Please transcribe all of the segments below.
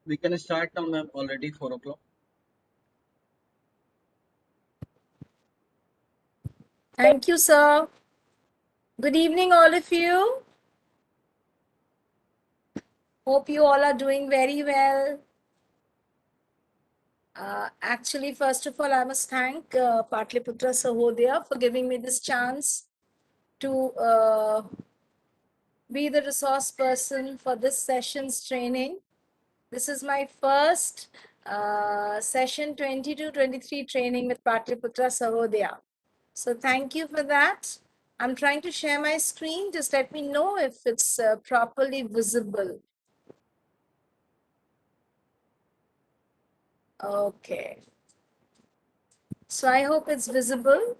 We can start now, ma'am. Already 4 o'clock. Thank you, sir. Good evening, all of you. Hope you all are doing very well. Actually, first of all, I must thank Patliputra Sahodaya for giving me this chance to be the resource person for this session's training. This is my first session 22-23 training with Patliputra Sahodaya. So thank you for that. I'm trying to share my screen. Just let me know if it's properly visible. Okay. So I hope it's visible.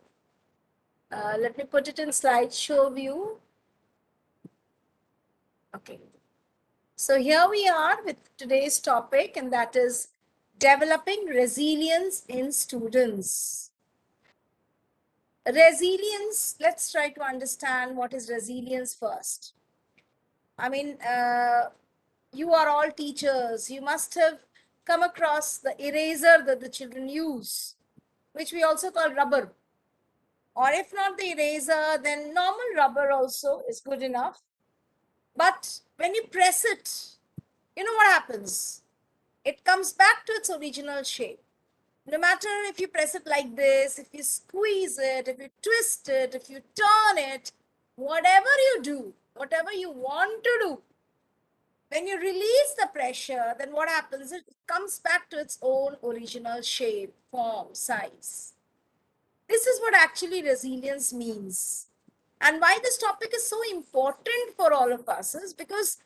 Let me put it in slideshow view. Okay. So here we are with today's topic, and that is developing resilience in students. Resilience, let's try to understand what is resilience first. I mean, you are all teachers. You must have come across the eraser that the children use, which we also call rubber. Or if not the eraser, then normal rubber also is good enough. But when you press it, you know what happens? It comes back to its original shape. No matter if you press it like this, if you squeeze it, if you twist it, if you turn it, whatever you do, whatever you want to do, when you release the pressure, then what happens? It comes back to its own original shape, form, size. This is what actually resilience means. And why this topic is so important for all of us is because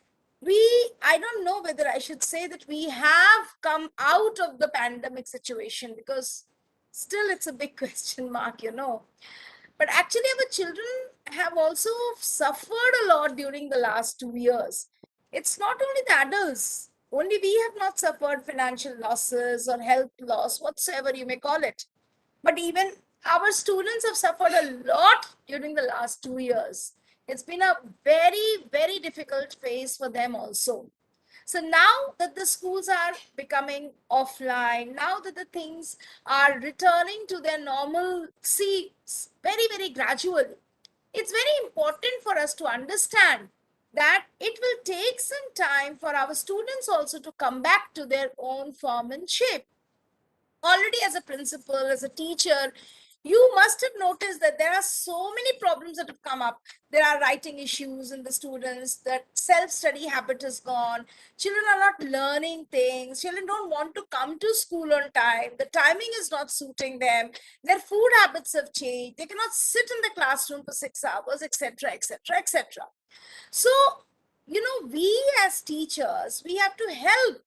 I don't know whether I should say that we have come out of the pandemic situation, because still it's a big question mark. But actually, our children have also suffered a lot during the last 2 years. It's not only the adults, only we have not suffered financial losses or health loss, whatsoever you may call it. But even our students have suffered a lot during the last 2 years. It's been a very, very difficult phase for them also. So now that the schools are becoming offline, now that the things are returning to their normalcy very, very gradually, it's very important for us to understand that it will take some time for our students also to come back to their own form and shape. Already as a principal, as a teacher, you must have noticed that there are so many problems that have come up. There are writing issues in the students, that self-study habit is gone, children are not learning things, children don't want to come to school on time, the timing is not suiting them, their food habits have changed, they cannot sit in the classroom for 6 hours, etc., etc., etc. So, we as teachers, we have to help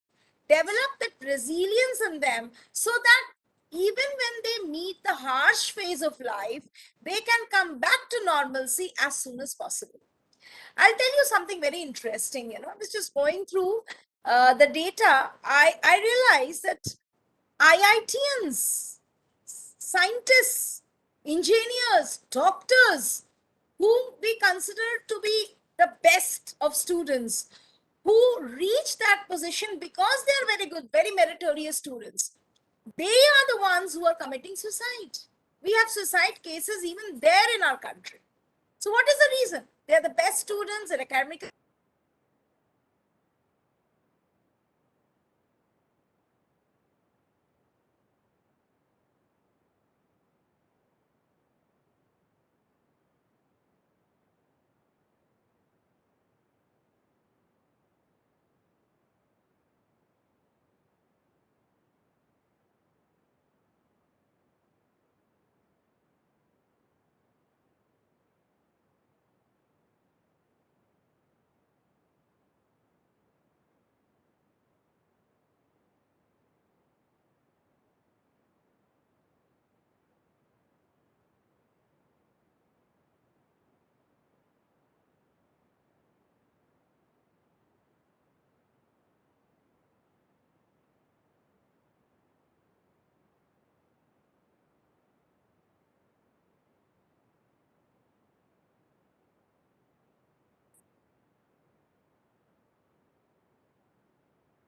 develop that resilience in them, so that even when they meet the harsh phase of life, they can come back to normalcy as soon as possible. I'll tell you something very interesting. I was just going through the data. I realized that IITians, scientists, engineers, doctors, whom we consider to be the best of students, who reach that position because they are very good, very meritorious students, they are the ones who are committing suicide. We have suicide cases even there in our country. So, what is the reason? They are the best students in academic.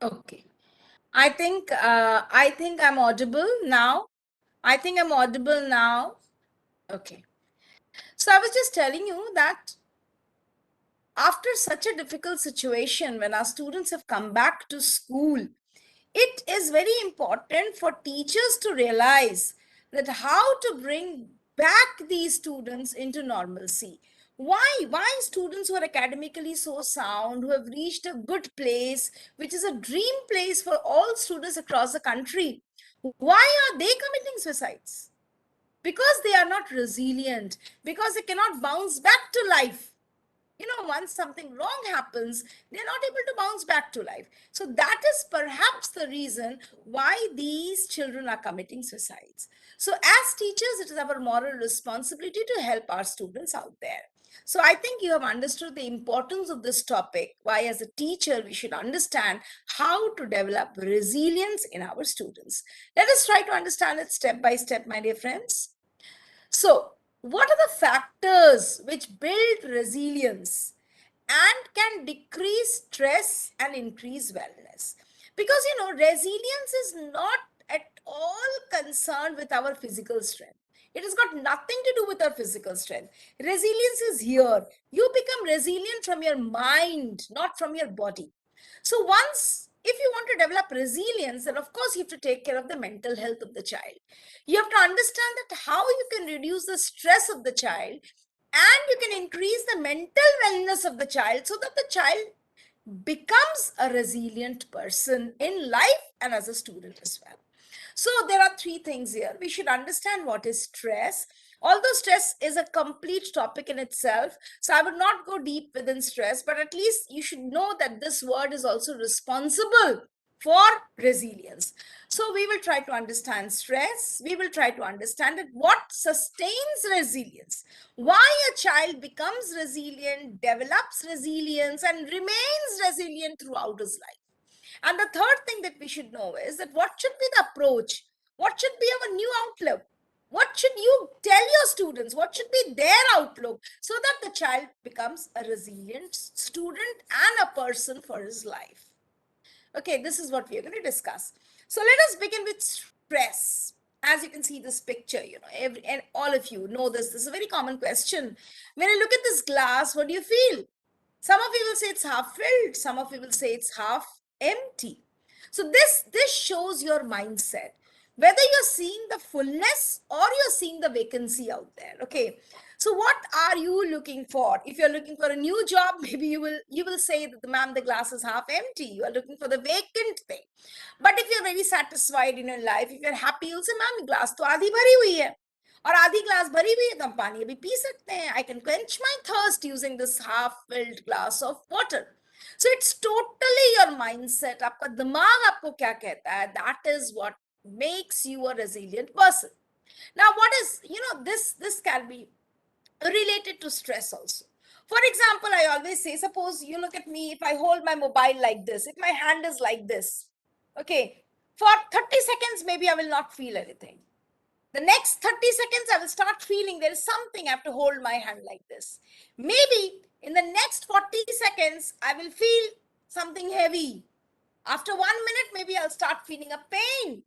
Okay. I think I'm audible now. I think I'm audible now. Okay. So I was just telling you that after such a difficult situation, when our students have come back to school, it is very important for teachers to realize that how to bring back these students into normalcy. Why students who are academically so sound, who have reached a good place, which is a dream place for all students across the country, why are they committing suicides? Because they are not resilient, because they cannot bounce back to life. Once something wrong happens, they're not able to bounce back to life. So that is perhaps the reason why these children are committing suicides. So as teachers, it is our moral responsibility to help our students out there. So I think you have understood the importance of this topic, why as a teacher we should understand how to develop resilience in our students. Let us try to understand it step by step, my dear friends. So, what are the factors which build resilience and can decrease stress and increase wellness? Because resilience is not at all concerned with our physical strength. It has got nothing to do with our physical strength. Resilience is here. You become resilient from your mind, not from your body. So, once if you want to develop resilience, then of course you have to take care of the mental health of the child. You have to understand that how you can reduce the stress of the child and you can increase the mental wellness of the child so that the child becomes a resilient person in life and as a student as well. So there are three things here. We should understand what is stress. Although stress is a complete topic in itself, so I would not go deep within stress, but at least you should know that this word is also responsible for resilience. So we will try to understand stress. We will try to understand that what sustains resilience, why a child becomes resilient, develops resilience, and remains resilient throughout his life. And the third thing that we should know is that what should be the approach? What should be our new outlook? What should you tell your students? What should be their outlook so that the child becomes a resilient student and a person for his life? Okay, this is what we are going to discuss. So let us begin with stress. As you can see this picture, and all of you know this. This is a very common question. When I look at this glass, what do you feel? Some of you will say it's half filled. Some of you will say it's half empty. So this shows your mindset, whether you're seeing the fullness or you're seeing the vacancy out there. Okay, so what are you looking for? If you're looking for a new job, maybe you will say that, ma'am, the glass is half empty. You are looking for the vacant thing. But if you're very satisfied in your life, if you're happy, you'll say, ma'am, glass to आधी भरी हुई है और आधी glass भरी हुई है तो हम पानी अभी पी सकते हैं. I can quench my thirst using this half filled glass of water. So it's totally your mindset. आपका दिमाग आपको क्या कहता है? That is what makes you a resilient person. Now, what is, this can be related to stress also. For example, I always say, suppose you look at me, if I hold my mobile like this, if my hand is like this, okay, for 30 seconds, maybe I will not feel anything. The next 30 seconds, I will start feeling there is something. I have to hold my hand like this. Maybe in the next 40 seconds, I will feel something heavy. After 1 minute, maybe I'll start feeling a pain.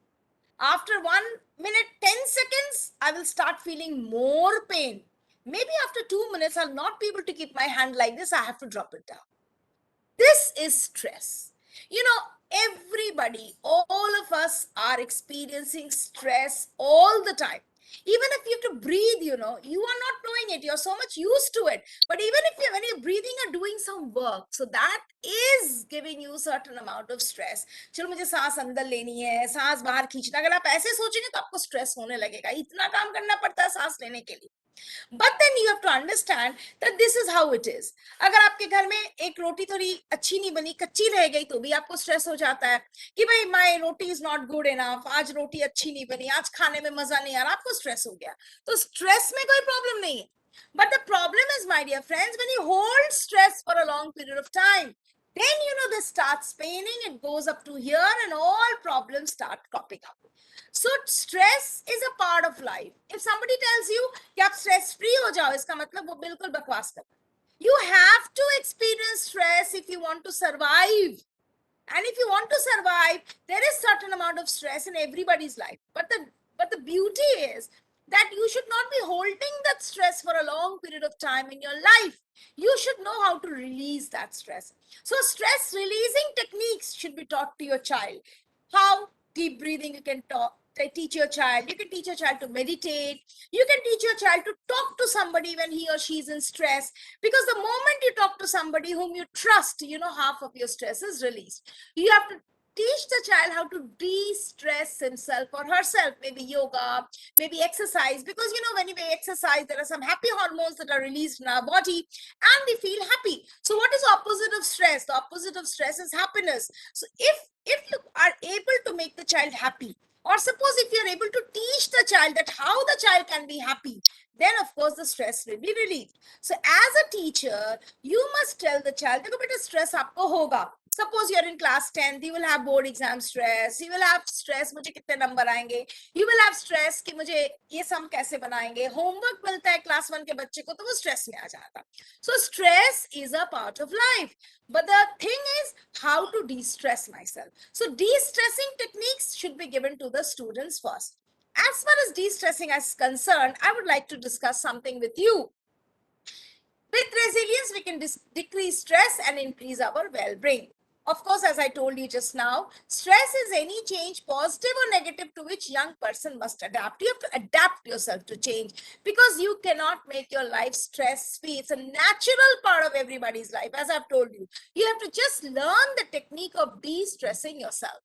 After 1 minute, 10 seconds, I will start feeling more pain. Maybe after 2 minutes, I'll not be able to keep my hand like this. I have to drop it down. This is stress. Everybody, all of us are experiencing stress all the time. Even if you have to breathe, you are not knowing it. You're so much used to it. But even if when you're breathing or doing some work, so that is giving you certain amount of stress. चलो मुझे सांस अंदर लेनी है, सांस बाहर खींचना. अगर आप ऐसे सोचेंगे तो आपको स्ट्रेस होने लगेगा. इतना काम करना पड़ता है सांस लेने के लिए. But then you have to understand that this is how it is. अगर आपके घर में एक रोटी थोड़ी अच्छी नहीं बनी, कच्ची रह गई, तो भी आपको स्ट्रेस हो जाता है कि भाई my roti is not good enough, आज रोटी अच्छी नहीं बनी, आज खाने में मजा नहीं आ रहा, आपको स्ट्रेस हो गया. तो स्ट्रेस में कोई प्रॉब्लम नहीं है. But the problem is, my dear friends, when you hold stress for a long period of time, then this starts paining, it goes up to here, and all problems start cropping up. So stress is a part of life. If somebody tells you कि आप stress free हो जाओ, इसका मतलब वो बिल्कुल बकवास कर. You have to experience stress if you want to survive. And if you want to survive, there is certain amount of stress in everybody's life. But the beauty is that you should not be holding that stress for a long period of time in your life. You should know how to release that stress. So stress releasing techniques should be taught to your child. How? Deep breathing you can teach your child. You can teach your child to meditate. You can teach your child to talk to somebody when he or she is in stress, because the moment you talk to somebody whom you trust, half of your stress is released. You have to teach the child how to de-stress himself or herself, maybe yoga, maybe exercise, because when we exercise, there are some happy hormones that are released in our body and we feel happy. So what is the opposite of stress? The opposite of stress is happiness. So if you are able to make the child happy, or suppose if you're able to teach the child that how the child can be happy, then of course the stress will be relieved. So as a teacher, you must tell the child, देखो बेटा stress आपको होगा. Suppose you're in class 10th, you will have board exam stress, you will have stress मुझे कितने number आएंगे, you will have stress कि मुझे ये सम कैसे बनाएंगे, homework मिलता है class 1 के बच्चे को तो वो stress में आ जाता. So stress is a part of life. But the thing is how to de-stress myself. So de-stressing techniques should be given to the students first. As far as de-stressing is concerned, I would like to discuss something with you. With resilience, we can decrease stress and increase our well-being. Of course, as I told you just now, stress is any change, positive or negative, to which young person must adapt. You have to adapt yourself to change, because you cannot make your life stress-free. It's a natural part of everybody's life, as I've told you. You have to just learn the technique of de-stressing yourself.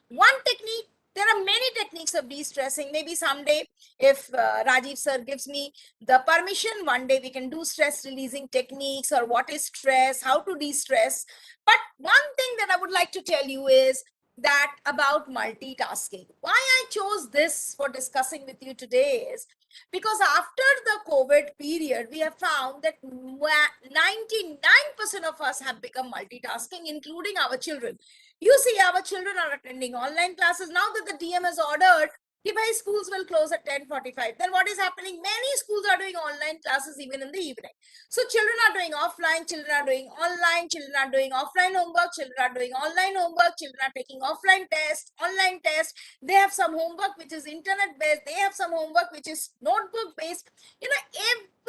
One technique, there are many techniques of de-stressing. Maybe someday, if Rajiv sir gives me the permission, one day we can do stress releasing techniques, or what is stress, how to de-stress. But one thing that I would like to tell you is that about multitasking. Why I chose this for discussing with you today is because after the COVID period, we have found that 99% of us have become multitasking, including our children. You see, our children are attending online classes. Now that the DM has ordered, if my schools will close at 10:45, then what is happening? Many schools are doing online classes even in the evening. So children are doing offline, children are doing online, children are doing offline homework, children are doing online homework, children are taking offline tests, online tests. They have some homework which is internet based, they have some homework which is notebook based.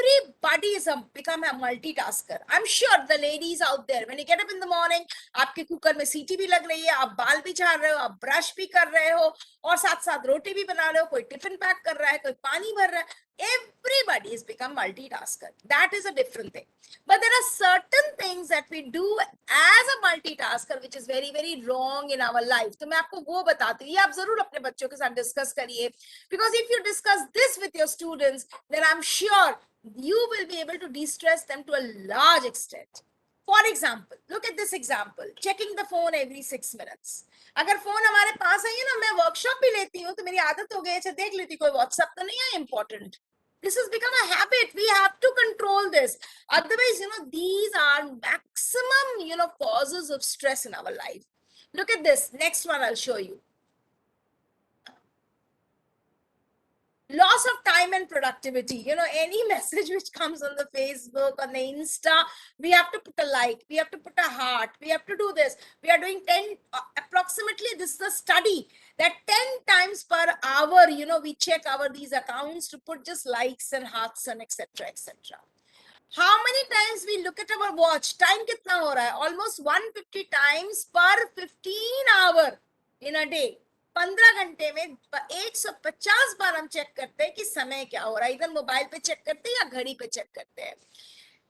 Everybody is become a multitasker. I'm sure the ladies out there, when you get up in the morning, आपके cooker में सीटी भी लग रही है, आप बाल भी झाड़ रहे हो, आप ब्रश भी कर रहे हो, और साथ साथ रोटी भी बना रहे हो, कोई टिफिन पैक कर रहा है, कोई पानी भर रहा है. Everybody has become multitasker. That is a different thing. But there are certain things that we do as a multitasker which is very very wrong in our life. तो मैं आपको वो बताती हूँ. ये आप जरूर अपने बच्चों के साथ डिस्कस करिए, because if you discuss this with your students, then I'm sure you will be able to de-stress them to a large extent. For example, look at this example, checking the phone every 6 minutes. अगर phone हमारे पास है ना, मैं workshop भी लेती हूँ तो मेरी आदत हो गई है, देख लेती कोई व्हाट्सएप तो नहीं है important. This has become a habit. We have to control this. Otherwise, these are maximum, causes of stress in our life. Look at this. Next one I'll show you. Loss of time and productivity. Any message which comes on the Facebook, on the Insta, we have to put a like, we have to put a heart, we have to do this. We are doing 10, approximately, this is a study, that 10 times per hour, we check these accounts to put just likes and hearts and etc. etc. How many times we look at our watch? Time kitna ho raha hai? Almost 150 times per 15 hour in a day. 15 घंटे में 150 बार हम check करते हैं कि समय क्या हो रहा है. इधर मोबाइल पे चेक करते हैं या घड़ी पे चेक करते हैं.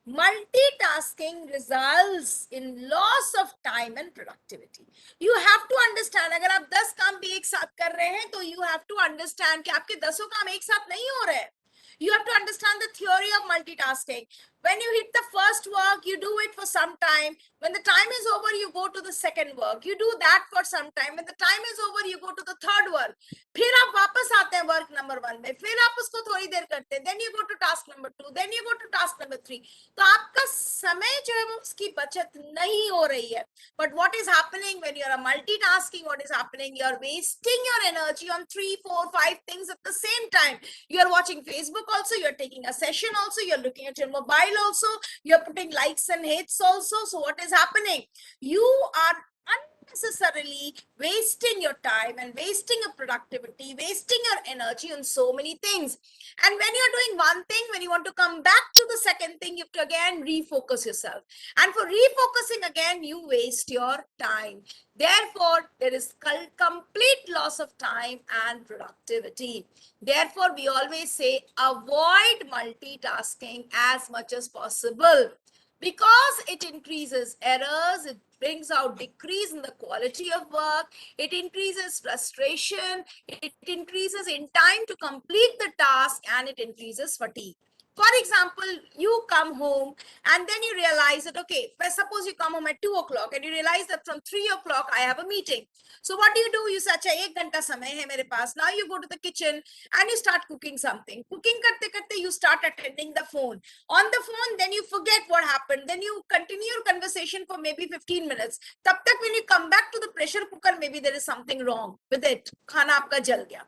Multitasking results in loss of time and productivity. You have to understand, अगर आप 10 काम भी एक साथ कर रहे हैं तो you have to understand कि आपके 10 काम एक साथ नहीं हो रहे हैं. You have to understand the theory of multitasking. When you hit the first work, you do it for some time. When the time is over, you go to the second work. You do that for some time. When the time is over, you go to the third work. फिर आप वापस आते हैं work number 1 में, फिर आप उसको थोड़ी देर करते हैं. Then you go to task number 2, then you go to task number 3. तो आपका समय जो है वो उसकी बचत नहीं हो रही है. But what is happening when you are multitasking? What is happening? You are wasting your energy on 3, 4, 5 things at the same time. You are watching Facebook also, you are taking a session also, you are looking at your mobile also, you are putting likes and hates also. So what is happening? You are unnecessarily wasting your time and wasting your productivity, wasting your energy on so many things. And when you're doing one thing, when you want to come back to the second thing, you have to again refocus yourself. And for refocusing again, you waste your time. Therefore, there is complete loss of time and productivity. Therefore, we always say avoid multitasking as much as possible, because it increases errors, it brings out decrease in the quality of work, it increases frustration, it increases in time to complete the task, and it increases fatigue. For example, you come home and then you realize that, okay, suppose you come home at 2 o'clock and you realize that from 3 o'clock I have a meeting. So what do? You say, अच्छा 1 घंटा समय है मेरे पास. Now you go to the kitchen and you start cooking something. Cooking करते करते you start attending the phone. On the phone, then you forget what happened. Then you continue your conversation for maybe 15 minutes. तब तक when you come back to the pressure cooker, maybe there is something wrong with it. खाना आपका जल गया.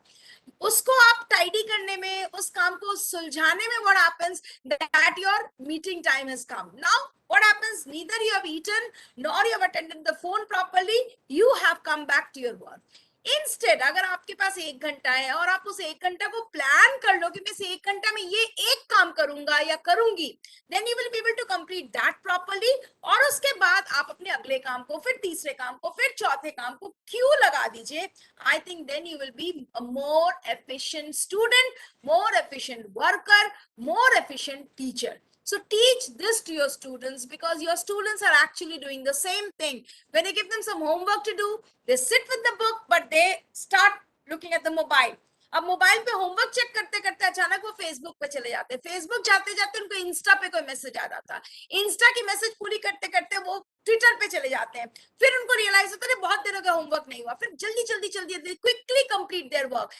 उसको आप tidy करने में, उस काम को सुलझाने में, what happens that your meeting time has come. Now what happens, neither you have eaten nor you have attended the phone properly, you have come back to your work. Instead अगर आपके पास 1 घंटा है और आप उस 1 घंटा को प्लान कर लो कि मैं इस 1 घंटा में ये एक काम करूंगा या करूंगी, then you will be able to complete that properly. और उसके बाद आप अपने अगले काम को, फिर तीसरे काम को, फिर चौथे काम को क्यों लगा दीजिए. I think then you will be a more efficient student, more efficient worker, more efficient teacher. So teach this to your students, because your students are actually doing the same thing. When you give them some homework to do, they sit with the book, but they start looking at the mobile. अब mobile पे homework check करते करते अचानक वो Facebook पे चले जाते हैं. फेसबुक जाते जाते उनको इंस्टा पे कोई मैसेज आ जाता है. इंस्टा की मैसेज पूरी करते करते वो ट्विटर पे चले जाते हैं. फिर उनको रियलाइज होता है बहुत दिनों का होमवर्क नहीं हुआ. फिर जल्दी जल्दी जल्दी quickly complete their work,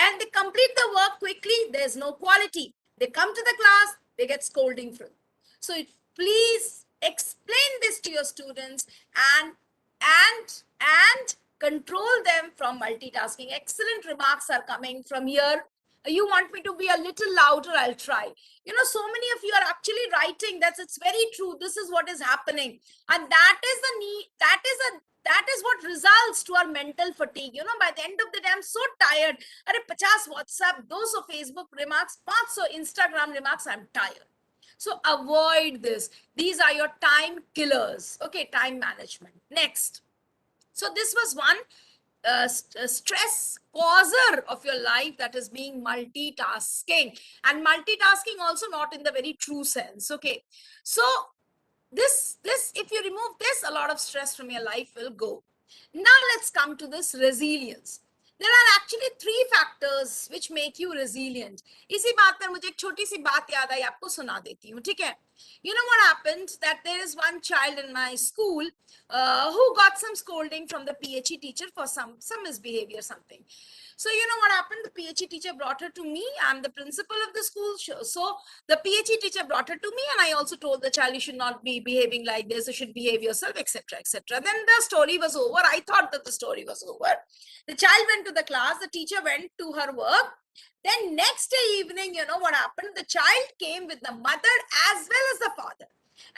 and they complete the work quickly. There's no quality. They come to the class, they get scolding from. So please explain this to your students and control them from multitasking. Excellent remarks are coming from here. You want me to be a little louder? I'll try. You know, so many of you are actually writing that it's very true. This is what is happening, and that is the need. That is what results to our mental fatigue. You know, by the end of the day, I'm so tired. Arey 50 WhatsApp, 200 Facebook remarks, 500 Instagram remarks, I'm tired. So avoid this. These are your time killers. Okay, time management. Next. So this was one stress causer of your life, that is being multitasking. And multitasking also not in the very true sense. Okay. So this if you remove this, a lot of stress from your life will go. Now let's come to this resilience. There are actually 3 factors which make you resilient. इसी बात पर मुझे एक छोटी सी बात याद आई, आपको सुना देती हूँ, ठीक है? You know what happened, that there is one child in my school who got some scolding from the PHE teacher for some misbehavior, something. So you know what happened? The PHE teacher brought her to me. I'm the principal of the school. So the PHE teacher brought her to me, and I also told the child, you should not be behaving like this. You should behave yourself, etc., etc. Then the story was over. I thought that the story was over. The child went to the class. The teacher went to her work. Then next day evening, you know what happened? The child came with the mother as well as the father.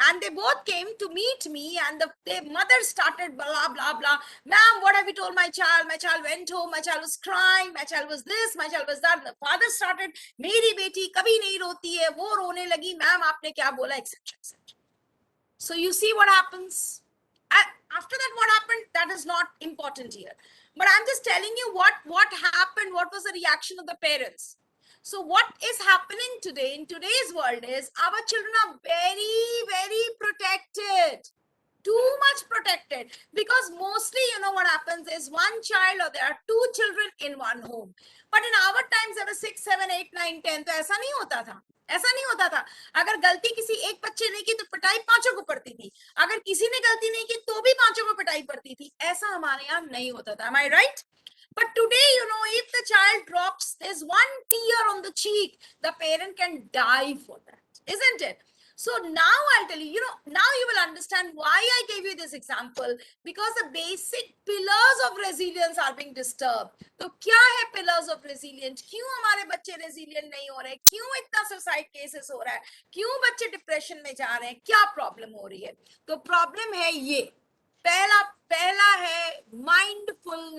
And they both came to meet me, and the mother started blah, blah, blah. Ma'am, what have you told my child? My child went home, my child was crying, my child was this, my child was that. And the father started, मेरी बेटी कभी नहीं रोती है, वो रोने लगी, ma'am आपने क्या बोला, etc., etc. So you see what happens? After that, what happened? That is not important here. But I'm just telling you what happened, what was the reaction of the parents. So what is happening today in today's world is our children are very, very protected, too much protected, because mostly, you know what happens is one child or there are 2 children in one home. But in our times there were 6, 7, 8, 9, 10. तो ऐसा नहीं होता था. ऐसा नहीं होता था. अगर गलती किसी एक बच्चे ने की तो पिटाई 5 को पड़ती थी. अगर किसी ने गलती नहीं की तो भी 5 को पिटाई पड़ती थी. ऐसा हमारे यहाँ नहीं होता था. Am I right? But today, you know, if the child drops, there's one tear on the cheek, the parent can die for that, isn't it? So now I'll tell you, you know, now you will understand why I gave you this example, because the basic pillars of resilience are being disturbed. तो क्या है pillars of resilience? क्यों हमारे बच्चे resilient नहीं हो रहे? क्यों इतना suicide cases हो रहा है? क्यों बच्चे depression में जा रहे हैं? क्या problem हो रही है? तो problem है ये. पहला है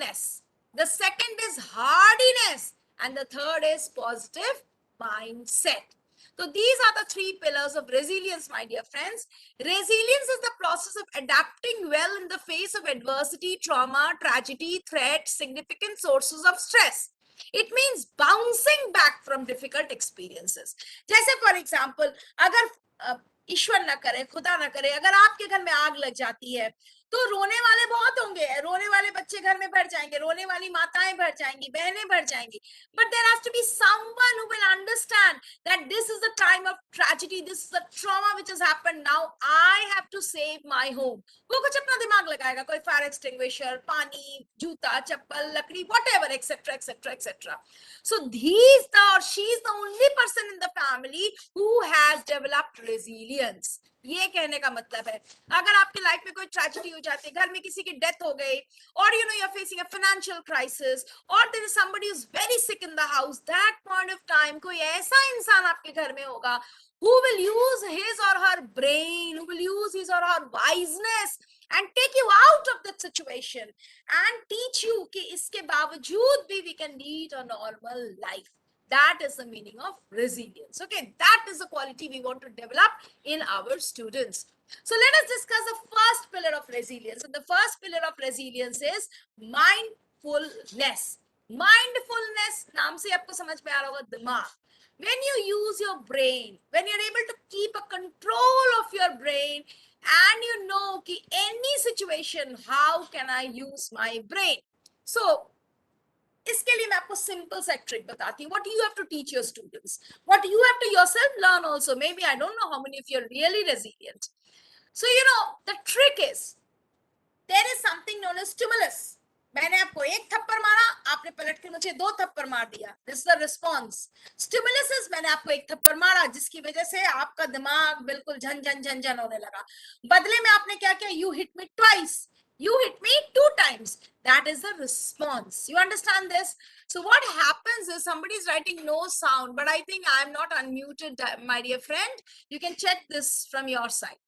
willingness. The second is hardiness. And the third is positive mindset. So these are the three pillars of resilience, my dear friends. Resilience is the process of adapting well in the face of adversity, trauma, tragedy, threat, significant sources of stress. It means bouncing back from difficult experiences. जैसे for example, अगर ईश्वर ना करे, खुदा ना करे, अगर आपके घर में आग लग जाती है, तो रोने वाले बहुत होंगे, रोने वाले बच्चे घर में भर जाएंगे, रोने वाली माताएं भर जाएंगी, बहनें भर जाएंगी. But there has to be someone who will understand that this is the time of tragedy, this is the trauma which has happened. Now I have to save my home. वो कुछ अपना दिमाग लगाएगा, कोई फायर एक्सटिंग्विशर, पानी, जूता, चप्पल, लकड़ी, whatever, etc., etc., etc. So he's or she's the only person in the family who has developed resilience. ये कहने का मतलब है, अगर आपके लाइफ में कोई ट्रेजेडी हो जाती है, घर में किसी की डेथ हो गई, और you know you are facing a financial crisis, और there is somebody who is very sick in the house, that point of time कोई ऐसा इंसान आपके घर में होगा who will use his or her brain, who will use his or her wiseness and take you out of that situation and teach you कि इसके बावजूद भी we can lead a normal life. That is the meaning of resilience. Okay, that is the quality we want to develop in our students. So let us discuss the first pillar of resilience. And the first pillar of resilience is mindfulness. Mindfulness नाम से आपको समझ में आ रहा होगा, दिमाग. When you use your brain, when you're able to keep a control of your brain, and you know कि any situation, how can I use my brain? So इसके लिए मैं आपको सिंपल सा ट्रिक बताती हूँ. What you have to teach your students, what you have to yourself learn also. Maybe I don't know how many of you are really resilient. So you know the trick is there is something known as stimulus. मैंने आपको एक थप्पड़ मारा, आपने पलट के मुझे दो थप्पड़ मार दिया. This is the response. Stimulus is मैंने आपको एक थप्पड़ मारा जिसकी वजह से आपका दिमाग बिल्कुल झन झन झन झन होने लगा. बदले में आपने क्या किया? You hit me twice. You hit me 2 times. That is the response. You understand this? So what happens is somebody is writing no sound, but I think I am not unmuted, my dear friend. You can check this from your side.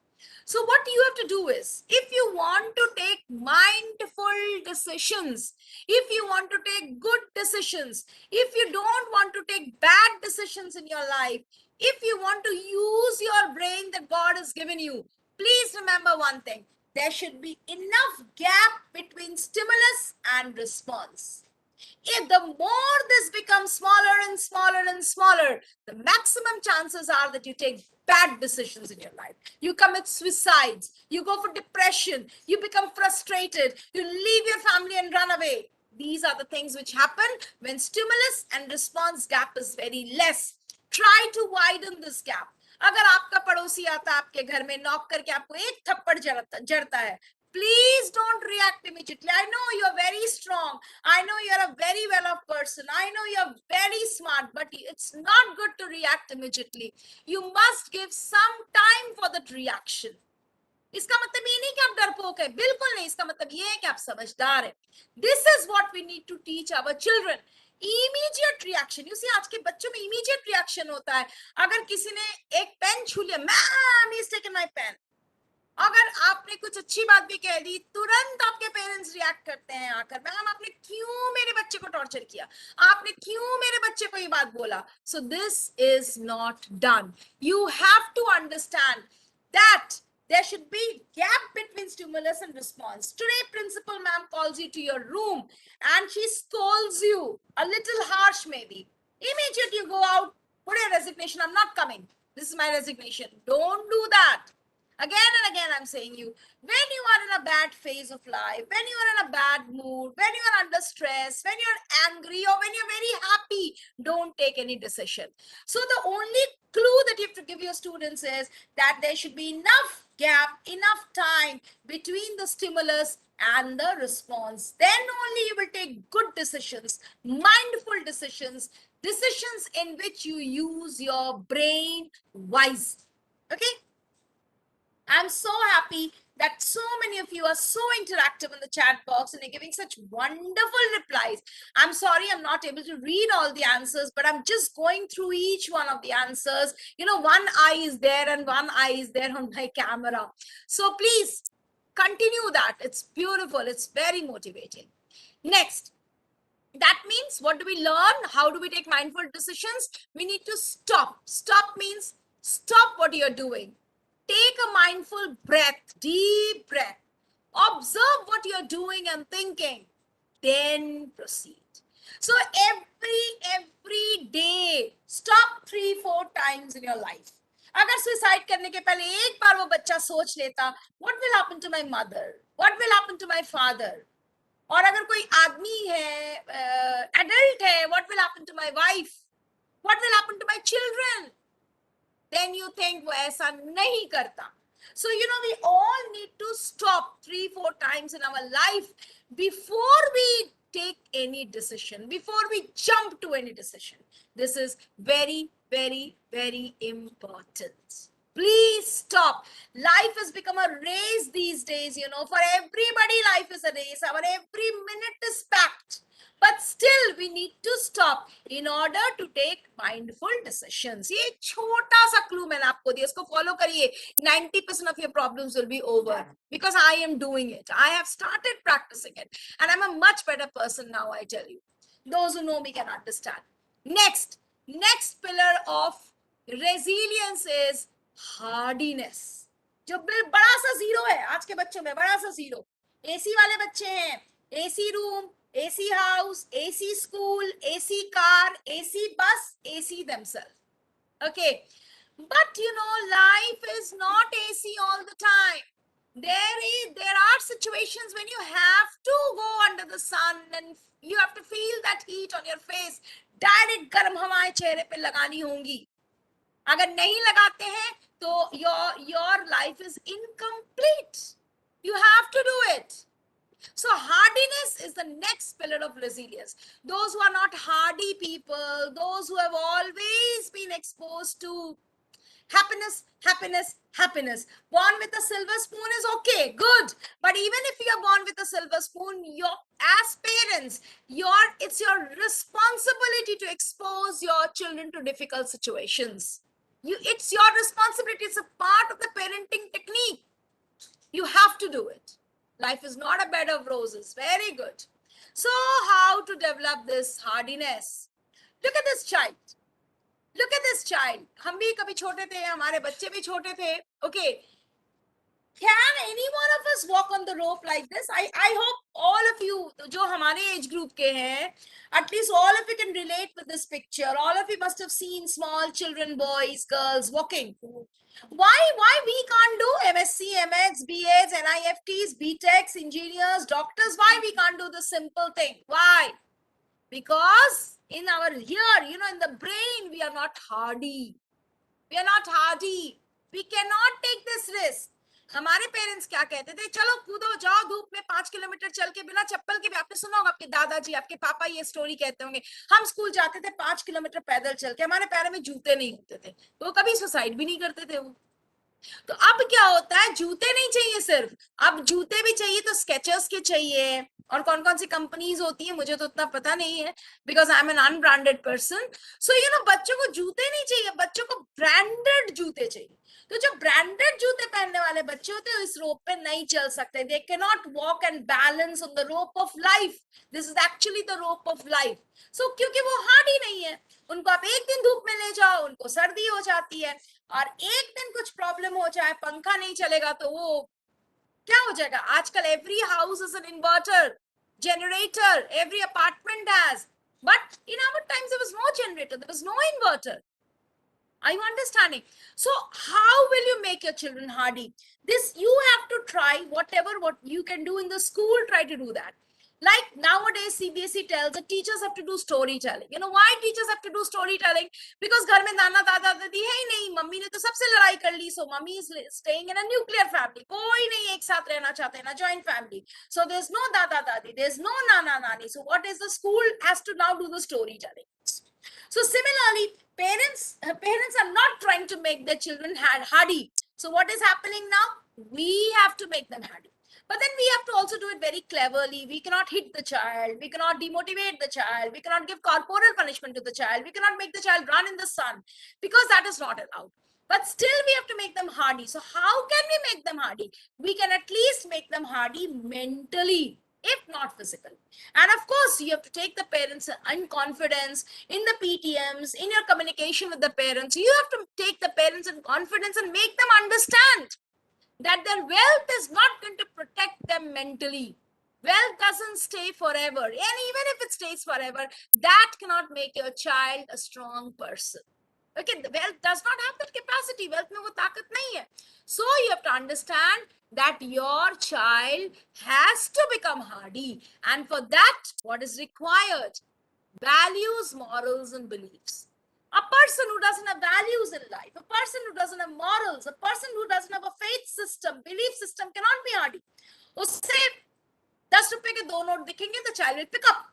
So what you have to do is, if you want to take mindful decisions, if you want to take good decisions, if you don't want to take bad decisions in your life, if you want to use your brain that God has given you, please remember one thing. There should be enough gap between stimulus and response. If the more this becomes smaller and smaller and smaller, the maximum chances are that you take bad decisions in your life. You commit suicides, you go for depression, you become frustrated, you leave your family and run away. These are the things which happen when stimulus and response gap is very less. Try to widen this gap. अगर आपका पड़ोसी आता है आपके घर में, knock करके आपको एक थप्पड़ जड़ता है, please don't react immediately. I know you're very strong. I know you're a very well-off person. I know you're very smart, but it's not good to react immediately. You must give some time for that reaction. इसका मतलब ये नहीं कि आप डरपोक है, बिल्कुल नहीं. इसका मतलब ये है कि आप समझदार है. This is what we need to teach our children. Immediate reaction. You see, आज के बच्चों में immediate reaction होता है. अगर किसी ने एक पेन छू लिया, ma'am, he's taken my pen. अगर आपने कुछ अच्छी बात भी कह दी, तुरंत आपके पेरेंट्स रिएक्ट करते हैं आकर, मैम आपने क्यों मेरे बच्चे को टॉर्चर किया, आपने क्यों मेरे बच्चे को ये बात बोला. So this is not done. You have to understand that there should be gap between stimulus and response. Today principal ma'am calls you to your room and she scolds you a little harsh maybe. Immediately you go out, put a resignation, I'm not coming, this is my resignation. Don't do that. Again and again, I'm saying you, when you are in a bad phase of life, when you are in a bad mood, when you are under stress, when you're angry, or when you're very happy, don't take any decision. So the only clue that you have to give your students is that there should be enough gap, enough time between the stimulus and the response. Then only you will take good decisions, mindful decisions, decisions in which you use your brain wisely. Okay? I'm so happy that so many of you are so interactive in the chat box and are giving such wonderful replies. I'm sorry I'm not able to read all the answers, but I'm just going through each one of the answers. You know, one eye is there and one eye is there on my camera. So please continue that. It's beautiful. It's very motivating. Next, that means what do we learn? How do we take mindful decisions? We need to stop. Stop means stop what you're doing. Take a mindful breath, deep breath. Observe what you're doing and thinking. Then proceed. So every day, stop 3-4 times in your life. अगर suicide करने के पहले एक बार वो बच्चा सोच लेता, what will happen to my mother? What will happen to my father? और अगर कोई आदमी है, एडल्ट है, what will happen to my wife? What will happen to my children? Then you think वो ऐसा नहीं करता. So we all need to stop 3-4 times in our life before we take any decision, before we jump to any decision. This is very, very, very important. Please stop. Life has become a race these days, for everybody life is a race. Our every minute is packed. But still we need to stop in order to take mindful decisions. ये छोटा सा clue मैंने आपको दिया, इसको follow करिए. 90% of your problems will be over because I am doing it. I have started practicing it and I'm a much better person now, I tell you. Those who know me can understand. Next pillar of resilience is hardiness. जो बड़ा सा zero है आज के बच्चों में, बड़ा सा जीरो. एसी वाले बच्चे हैं, AC room, AC house, AC school, AC car, AC bus, AC themselves. Okay. But life is not AC all the time. There are situations when you have to go under the sun and you have to feel that heat on your face. Direct गर्म हवाएं चेहरे पे लगानी होंगी. अगर नहीं लगाते हैं तो your life is incomplete. You have to do it. So hardiness is the next pillar of resilience. Those who are not hardy people, those who have always been exposed to happiness. Born with a silver spoon is okay, good. But even if you are born with a silver spoon, as parents, it's your responsibility to expose your children to difficult situations. It's your responsibility. It's a part of the parenting technique. You have to do it. Life is not a bed of roses. Very good. So how to develop this hardiness? Look at this child. Look at this child. हम भी कभी छोटे थे, हमारे बच्चे भी छोटे थे. Okay. Can any one of us walk on the rope like this? I hope all of you, जो हमारे age group के हैं, at least all of you can relate with this picture. All of you must have seen small children, boys, girls walking. Why we can't do MSc, MS, BAs, NIFTs, BTechs, engineers, doctors? Why we can't do the simple thing? Why? Because in our here, in the brain, we are not hardy. We are not hardy. We cannot take this risk. हमारे parents क्या कहते थे, चलो कूदो जाओ धूप में 5 kilometre चल के बिना चप्पल के भी. आपने सुना होगा, आपके दादाजी आपके पापा ये स्टोरी कहते होंगे, हम स्कूल जाते थे 5 किलोमीटर पैदल चल के, हमारे पैरों में जूते नहीं होते थे, तो कभी सुसाइड भी नहीं करते थे वो. तो अब क्या होता है, जूते नहीं चाहिए सिर्फ, अब जूते भी चाहिए तो स्केचर्स के चाहिए. और कौन कौन सी कंपनीज होती है मुझे तो उतना पता नहीं है, because I am an unbranded person. So बच्चों को जूते नहीं चाहिए, बच्चों को ब्रांडेड जूते चाहिए. तो जो ब्रांडेड जूते पहनने वाले बच्चे होते हैं इस रोप पे नहीं चल सकते. They can not walk and balance on the rope of life. This is actually the rope of life. So क्योंकि वो हार्ड ही नहीं है, उनको आप एक दिन धूप में ले जाओ, उनको सर्दी हो जाती है, और एक दिन कुछ प्रॉब्लम हो जाए, पंखा नहीं चलेगा, तो वो क्या हो जाएगा. आजकल every house is an inverter, generator, every apartment has. But in our times there was no generator, there was no inverter. Are you understanding? So how will you make your children hardy? This you have to try. Whatever what you can do in the school, try to do that. Like nowadays CBSE tells the teachers have to do storytelling. Why teachers have to do storytelling? Because घर में नाना दादा दादी है ही नहीं, mummy ने तो सबसे लड़ाई कर ली, so mummy is staying in a nuclear family. कोई नहीं एक साथ रहना चाहते ना, joint family. So there's no dada dadi, there's no nana nani. So what is the school has to now do the storytelling. So similarly, parents are not trying to make their children hardy. So what is happening now? We have to make them hardy. But then we have to also do it very cleverly. We cannot hit the child. We cannot demotivate the child. We cannot give corporal punishment to the child. We cannot make the child run in the sun, because that is not allowed. But still we have to make them hardy. So how can we make them hardy? We can at least make them hardy mentally. if not physical. And of course, you have to take the parents in confidence in the PTMs, in your communication with the parents. You have to take the parents in confidence and make them understand that their wealth is not going to protect them mentally. Wealth doesn't stay forever. And even if it stays forever, that cannot make your child a strong person. Okay, the wealth does not have that capacity. Wealth mein wo taakat nahi hai. So you have to understand that your child has to become hardy. And for that, what is required? Values, morals, and beliefs. A person who doesn't have values in life, a person who doesn't have morals, a person who doesn't have a faith system, belief system cannot be hardy. Usse 10 रुपए के 2 note दिखेंगे, the child will pick up.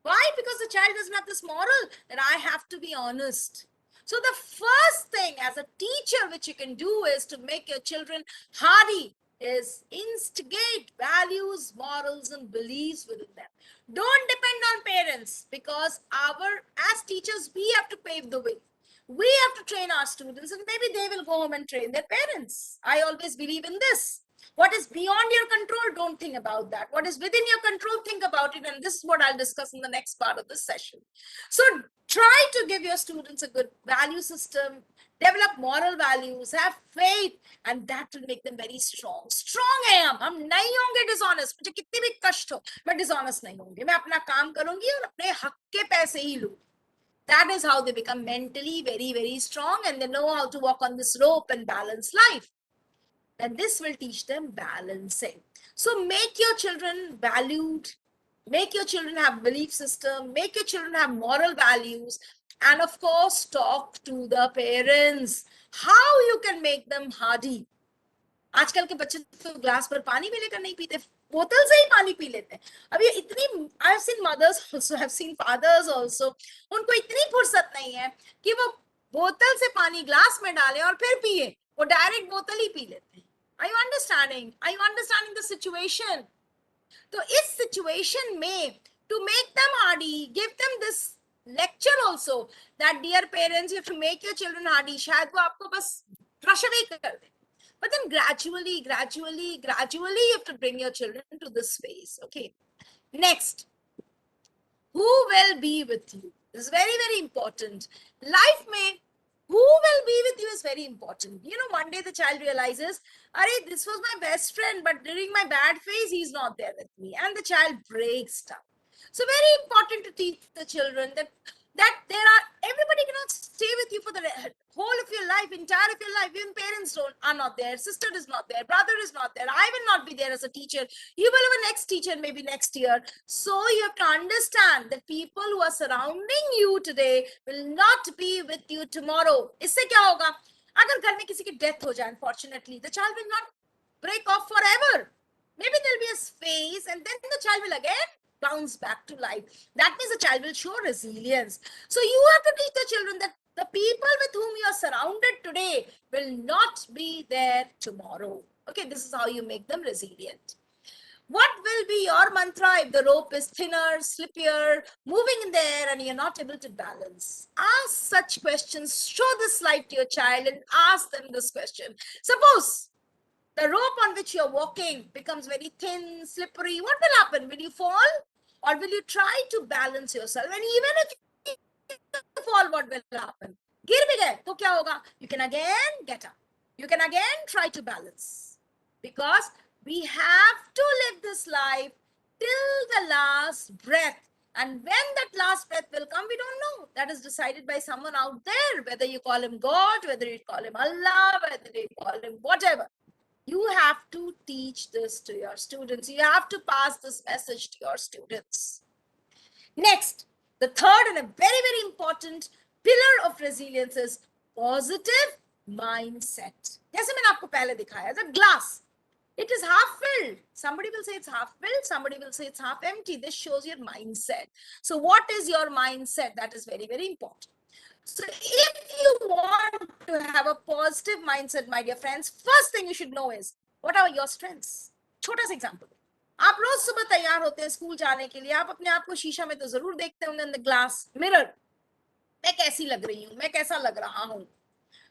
Why? Because the child doesn't have this moral that I have to be honest. So the first thing as a teacher which you can do is to make your children hardy is instigate values, morals, and beliefs within them. Don't depend on parents, because as teachers, we have to pave the way. We have to train our students, and maybe they will go home and train their parents. I always believe in this. What is beyond your control, don't think about that. What is within your control, think about it. And this is what I'll discuss in the next part of this session. So try to give your students a good value system, develop moral values, have faith, and that will make them very strong. Strong I am. हम नहीं होंगे dishonest. मुझे कितनी भी कष्ट हो, मैं dishonest नहीं होंगी. मैं अपना काम करूंगी और अपने हक के पैसे ही लूं. That is how they become mentally very, very strong, and they know how to walk on this rope and balance life. And this will teach them balancing. So make your children valued, make your children have belief system, make your children have moral values, and of course, talk to the parents. How you can make them hardy. आजकल के बच्चे तो glass पर पानी भी लेकर नहीं पीते, बोतल से ही पानी पी लेते हैं. अब ये इतनी, I have seen mothers also, I have seen fathers also, उनको इतनी फुर्सत नहीं है कि वो बोतल से पानी ग्लास में डालें और फिर पिए. वो डायरेक्ट बोतल ही पी लेते हैं. Are you understanding? Are you understanding the situation? So, इस situation में, to make them hardy, give them this lecture also that dear parents, you have to make your children hardy. शायद वो आपको बस brush away कर दे. But then gradually, you have to bring your children to this phase. Okay. Next, who will be with you? This is very, very important. Life may, who will be with you is very important. You know, one day the child realizes, Arey, this was my best friend, but during my bad phase, he's not there with me. And the child breaks down. So very important to teach the children that everybody cannot stay with you for the whole of your life, entire of your life. Even parents are not there, sister is not there, brother is not there. I will not be there as a teacher. You will have a next teacher maybe next year. So you have to understand that people who are surrounding you today will not be with you tomorrow. इससे क्या होगा? अगर घर में किसी की death हो जाए, unfortunately, the child will not break off forever. Maybe there'll be a phase, and then the child will again bounce back to life. That means the child will show resilience. So you have to teach the children that the people with whom you are surrounded today will not be there tomorrow. Okay, this is how you make them resilient. What will be your mantra if the rope is thinner, slippier, moving in the air, and you're not able to balance? Ask such questions. Show this slide to your child and ask them this question. Suppose the rope on which you're walking becomes very thin, slippery. What will happen? Will you fall? Or will you try to balance yourself? And even if you fall, what will happen? गिर भी गए तो क्या होगा? You can again get up. You can again try to balance. Because we have to live this life till the last breath. And when that last breath will come, we don't know. That is decided by someone out there, whether you call him God, whether you call him Allah, whether you call him whatever. You have to teach this to your students. You have to pass this message to your students. Next, the third and a very, very important pillar of resilience is positive mindset. जैसे मैंने आपको पहले दिखाया, the glass. It is half filled. Somebody will say it's half filled. Somebody will say it's half empty. This shows your mindset. So what is your mindset? That is very, very important. So if you want to have a positive mindset, my dear friends, first thing you should know is, what are your strengths? छोटा सा example. आप रोज सुबह तैयार होते हैं school जाने के लिए, आप अपने आप को शीशा में तो जरूर देखते होंगे, in the glass mirror. मैं कैसी लग रही हूँ, मैं कैसा लग रहा हूँ.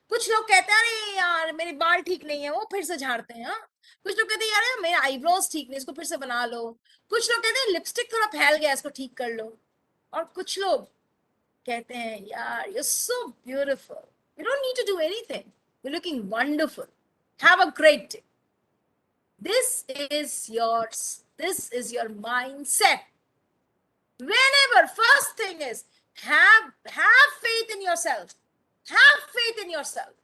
कुछ लोग कहते हैं अरे यार मेरे बाल ठीक नहीं है, वो फिर से झाड़ते हैं। हाँ, कुछ लोग कहते हैं यार मेरे आईब्रोज ठीक नहीं, इसको फिर से बना लो। कुछ लोग कहते हैं लिपस्टिक थोड़ा फैल गया, इसको ठीक कर लो। और कुछ लोग कहते हैं यार you so beautiful, you don't need to do anything, you looking wonderful, have a great day. This is your mindset. Whenever, first thing is have faith in yourself. Have faith in yourself.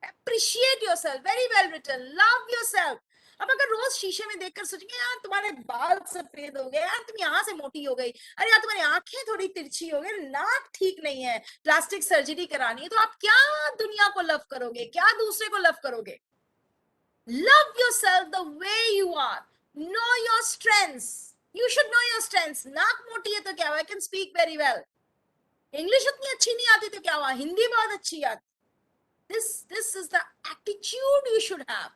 Appreciate yourself. Very well written. Love yourself. अब अगर रोज शीशे में देखकर सोचेंगे यार तुम्हारे बाल सफेद हो गए, यार तुम यहाँ से मोटी हो गई, अरे यार तुम्हारी आंखें थोड़ी तिरछी हो गई, नाक ठीक नहीं है, प्लास्टिक सर्जरी करानी है, तो आप क्या दुनिया को लव करोगे, क्या दूसरे को लव करोगे? Love yourself the way you are. Know your strengths. You should know your strengths. नाक मोटी है तो क्या हुआ? I can speak very well. English उतनी अच्छी नहीं आती तो क्या हुआ? हिंदी बहुत अच्छी आती। This is the attitude you should have.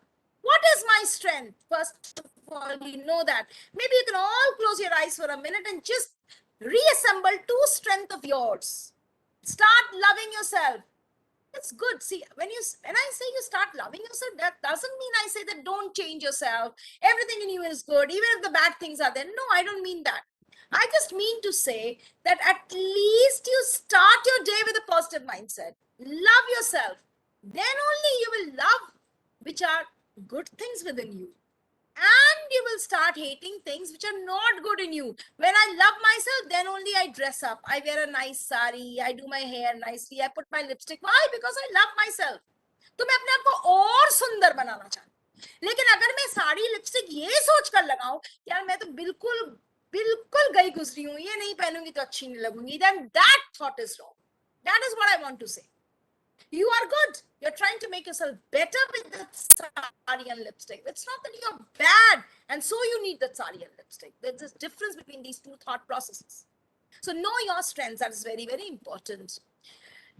What is my strength? First of all, you know that. Maybe you can all close your eyes for a minute and just reassemble two strengths of yours. Start loving yourself. It's good. See, when I say you start loving yourself, that doesn't mean I say that don't change yourself. Everything in you is good, even if the bad things are there. No, I don't mean that. I just mean to say that at least you start your day with a positive mindset. Love yourself. Then only you will love which are good things within you. And you will start hating things which are not good in you. When I love myself, then only I dress up. I wear a nice sari. I do my hair nicely. I put my lipstick. Why? Because I love myself. तो मैं अपने आप को और सुंदर बनाना चाहती हूँ। लेकिन अगर मैं साड़ी लिपस्टिक ये सोच कर लगाऊं यार मैं तो बिल्कुल बिल्कुल गई गुजरी हूँ, ये नहीं पहनूंगी तो अच्छी नहीं लगूंगी, then that thought is wrong. That is what I want to say. You are good. You're trying to make yourself better with the sari and lipstick. It's not that you're bad and so you need the sari and lipstick. There's a difference between these two thought processes. So know your strengths. That is very, very important.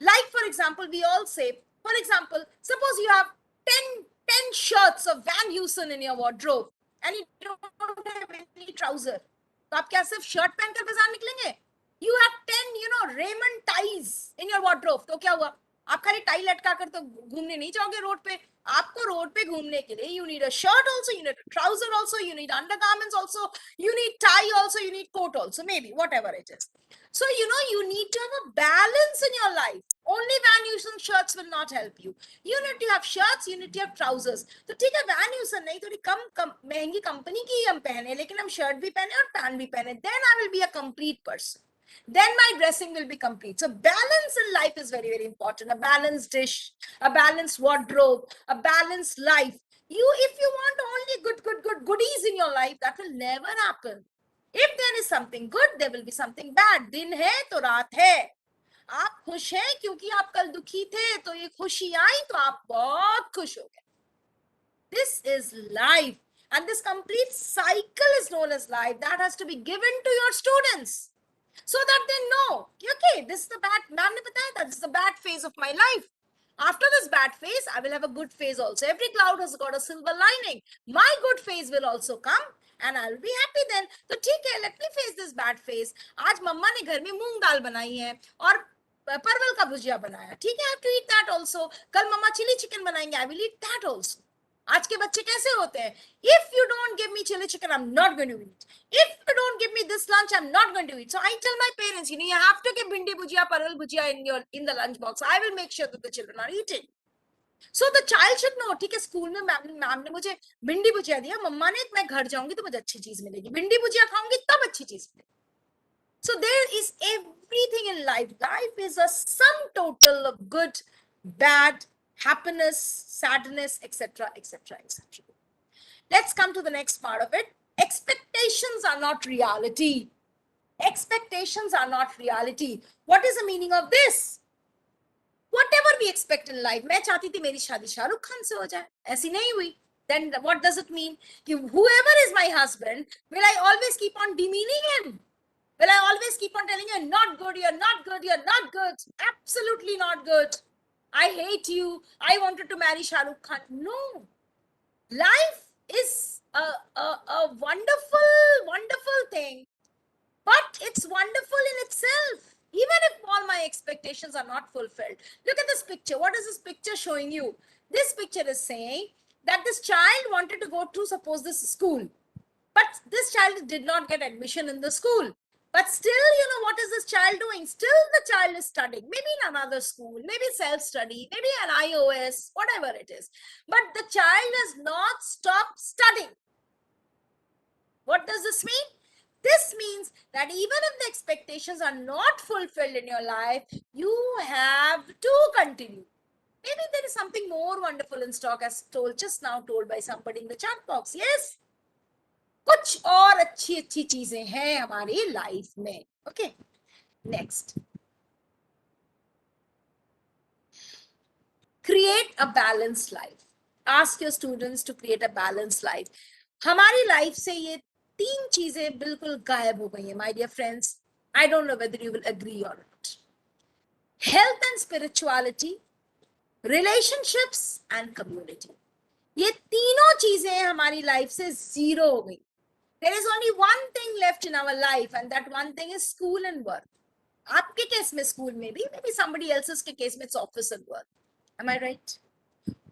Like, for example, we all say, for example, suppose you have 10 shirts of Van Heusen in your wardrobe and you don't have any trouser. तो आप क्या सिर्फ shirt पहनकर बाजार निकलेंगे? You have 10, Raymond ties in your wardrobe. तो क्या हुआ? आप खाली टाई लटका कर तो घूमने नहीं जाओगे रोड पे। आपको रोड पे घूमने के लिए you need a shirt also, you need a trouser also, you need undergarments also, you need tie also, you need coat also, maybe whatever it is. So you need to have a balance in your life. Only Van Heusen shirts will not help you. You need to have shirts, you need to have trousers. तो ठीक है Van Heusen नहीं, थोड़ी कम महंगी company की हम पहने, लेकिन हम शर्ट भी पहने और पैंट भी पहने. Then I will be a complete person. Then my dressing will be complete. So balance in life is very, very important. A balanced dish, a balanced wardrobe, a balanced life. If you want only good goodies in your life, that will never happen. If there is something good, there will be something bad. दिन है तो रात है. आप खुश हैं क्योंकि आप कल दुखी थे, तो ये खुशी आई तो आप बहुत खुश हो गए. This is life. And this complete cycle is known as life. That has to be given to your students. So that they know, okay, this is the bad, ma'am ne bataya tha, this is the bad phase of my life. After this bad phase, I will have a good phase also. Every cloud has got a silver lining. My good phase will also come and I'll be happy then. So ठीक है, let me face this bad phase. आज मम्मा ने घर में मूंग दाल बनाई है और परवल का भुजिया बनाया. ठीक है, I have to eat that also. कल मम्मा चिली चिकन बनाएंगे, I will eat that also. आज के बच्चे कैसे होते हैं? If you don't give me chili chicken, I'm not going to eat. If you don't give me this lunch, I'm not going to eat. So I tell my parents, you have to give bhindi bhujia, parval bhujia in the lunch box. I will make sure that the children are eating. So the child should know, ठीक है, school में ma'am ने मुझे भिंडी भुजिया दिया, मम्मा ने, मैं घर जाऊंगी तो मुझे अच्छी चीज मिलेगी, भिंडी भुजिया खाऊंगी तब अच्छी चीज मिलेगी. So there is everything in life. Life is a sum total of good, bad, happiness, sadness, etc., etc., etc. Let's come to the next part of it. Expectations are not reality. Expectations are not reality. What is the meaning of this? Whatever we expect in life, मैं चाहती थी मेरी शादी शाहरुख खान से हो जाए, ऐसी नहीं हुई. Then what does it mean? Whoever is my husband, will I always keep on demeaning him? Will I always keep on telling you, not good, you're not good, you're not good? Absolutely not good. I hate you. I wanted to marry Shah Rukh Khan. No. Life is a wonderful, wonderful thing. But it's wonderful in itself. Even if all my expectations expectations are not fulfilled. Look at this picture. What is this picture showing you? This picture is saying that this child wanted to go to, suppose, this school, but this child did not get admission in the school. But still, what is this child doing? Still the child is studying, maybe in another school, maybe self-study, maybe an iOS, whatever it is. But the child has not stopped studying. What does this mean? This means that even if the expectations are not fulfilled in your life, you have to continue. Maybe there is something more wonderful in stock, as just now told by somebody in the chat box. Yes, कुछ और अच्छी अच्छी चीजें हैं हमारी life में. Okay, next. Create a balanced life. Ask your students to create a balanced life. हमारी life से ये 3 चीजें बिल्कुल गायब हो गई हैं, my dear friends. I don't know whether you will agree or not. Health and spirituality, relationships and community. ये तीनों चीजें हमारी लाइफ से जीरो हो गई. There is only one thing left in our life, and that one thing is school and work. आपके case में school में भी, maybe somebody else's के केस में it's office and work. Am I right?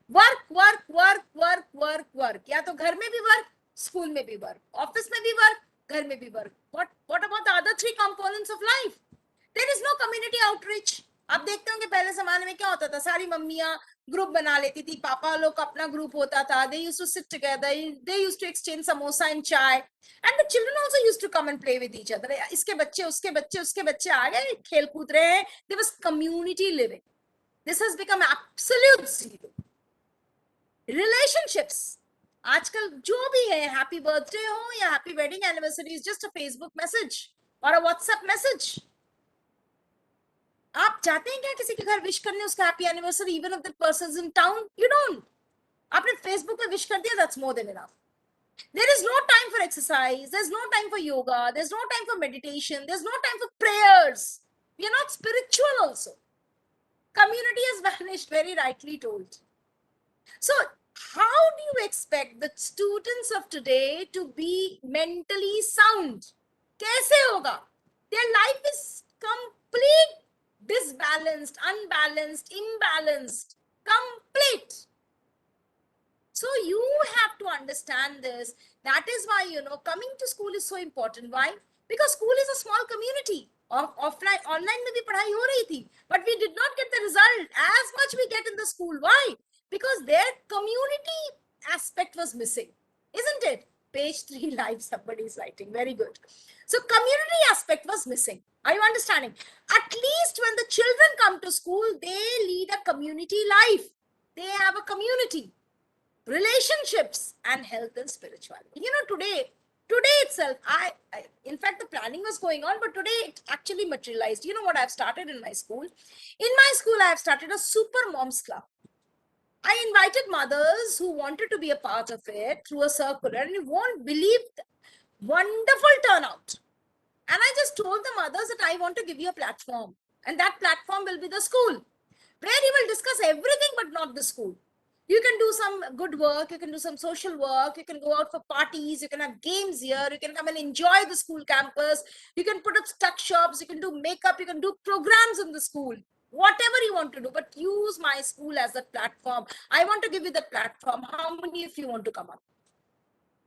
Work, work, work, work, work, work. या तो घर में भी work, school में भी work, office में भी work, घर में भी work. What about the other 3 components of life? There is no community outreach. आप देखते होंगे पहले जमाने में क्या होता था, सारी मम्मियां ग्रुप बना लेती थी, पापा लोग का अपना ग्रुप होता था. They used to sit together, they used to exchange samosa and chai, and the children also used to come and play with each other. इसके बच्चे उसके बच्चे उसके बच्चे आ गए, खेल कूद रहे हैं. There was community living. This has become absolute zero. Relationships, आजकल जो भी है, हैप्पी बर्थडे हो या happy wedding anniversary, is just a Facebook message और अ व्हाट्सएप मैसेज. आप जाते हैं क्या किसी के घर विश करने, उसका happy anniversary, even if that person is in town? You don't. आपने फेसबुक पे विश कर दिया, that's more than enough. There is no time for exercise, there's no time for yoga, there's no time for meditation, there's no time for prayers. We are not spiritual also. Community has vanished, very rightly told. So how do you expect the students of today to be mentally sound? कैसे होगा? Their life is complete disbalanced, unbalanced, imbalanced, complete. So you have to understand this. That is why, coming to school is so important. Why? Because school is a small community. Offline, online में भी पढ़ाई हो रही थी, but we did not get the result as much we get in the school. Why? Because their community aspect was missing, isn't it? Page 3 live, somebody is writing. Very good. So community aspect was missing. Are you understanding? At least when the children come to school, they lead a community life. They have a community, relationships, and health and spirituality. Today itself, I in fact, the planning was going on, but today it actually materialized. You know what I've started in my school? In my school, I have started a super moms club. I invited mothers who wanted to be a part of it through a circular, and you won't believe the wonderful turnout. And I just told the mothers that I want to give you a platform, and that platform will be the school, where you will discuss everything but not the school. You can do some good work, you can do some social work, you can go out for parties, you can have games here, you can come and enjoy the school campus, you can put up tuck shops, you can do makeup, you can do programs in the school, whatever you want to do, but use my school as a platform. I want to give you the platform. How many of you want to come up?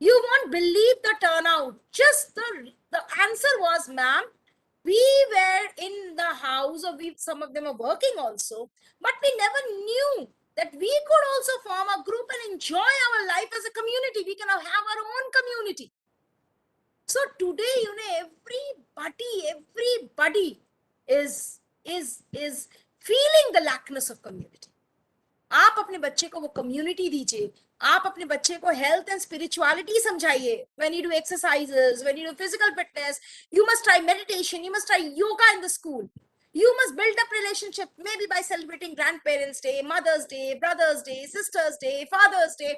You won't believe the turnout. Just the answer was, ma'am, we were in the house, or some of them are working also, but we never knew that we could also form a group and enjoy our life as a community. We can have our own community. So today, everybody is feeling the lackness of community. आप अपने बच्चे को वो community दीजिए, आप अपने बच्चे को हेल्थ एंड स्पिरिचुअलिटी समझाइए. When you do exercises, when you do physical fitness, you must try meditation, you must try yoga in the school. You must build up relationship, maybe by celebrating Grandparents' Day, Mother's Day, Brother's Day, Sister's Day, Father's Day.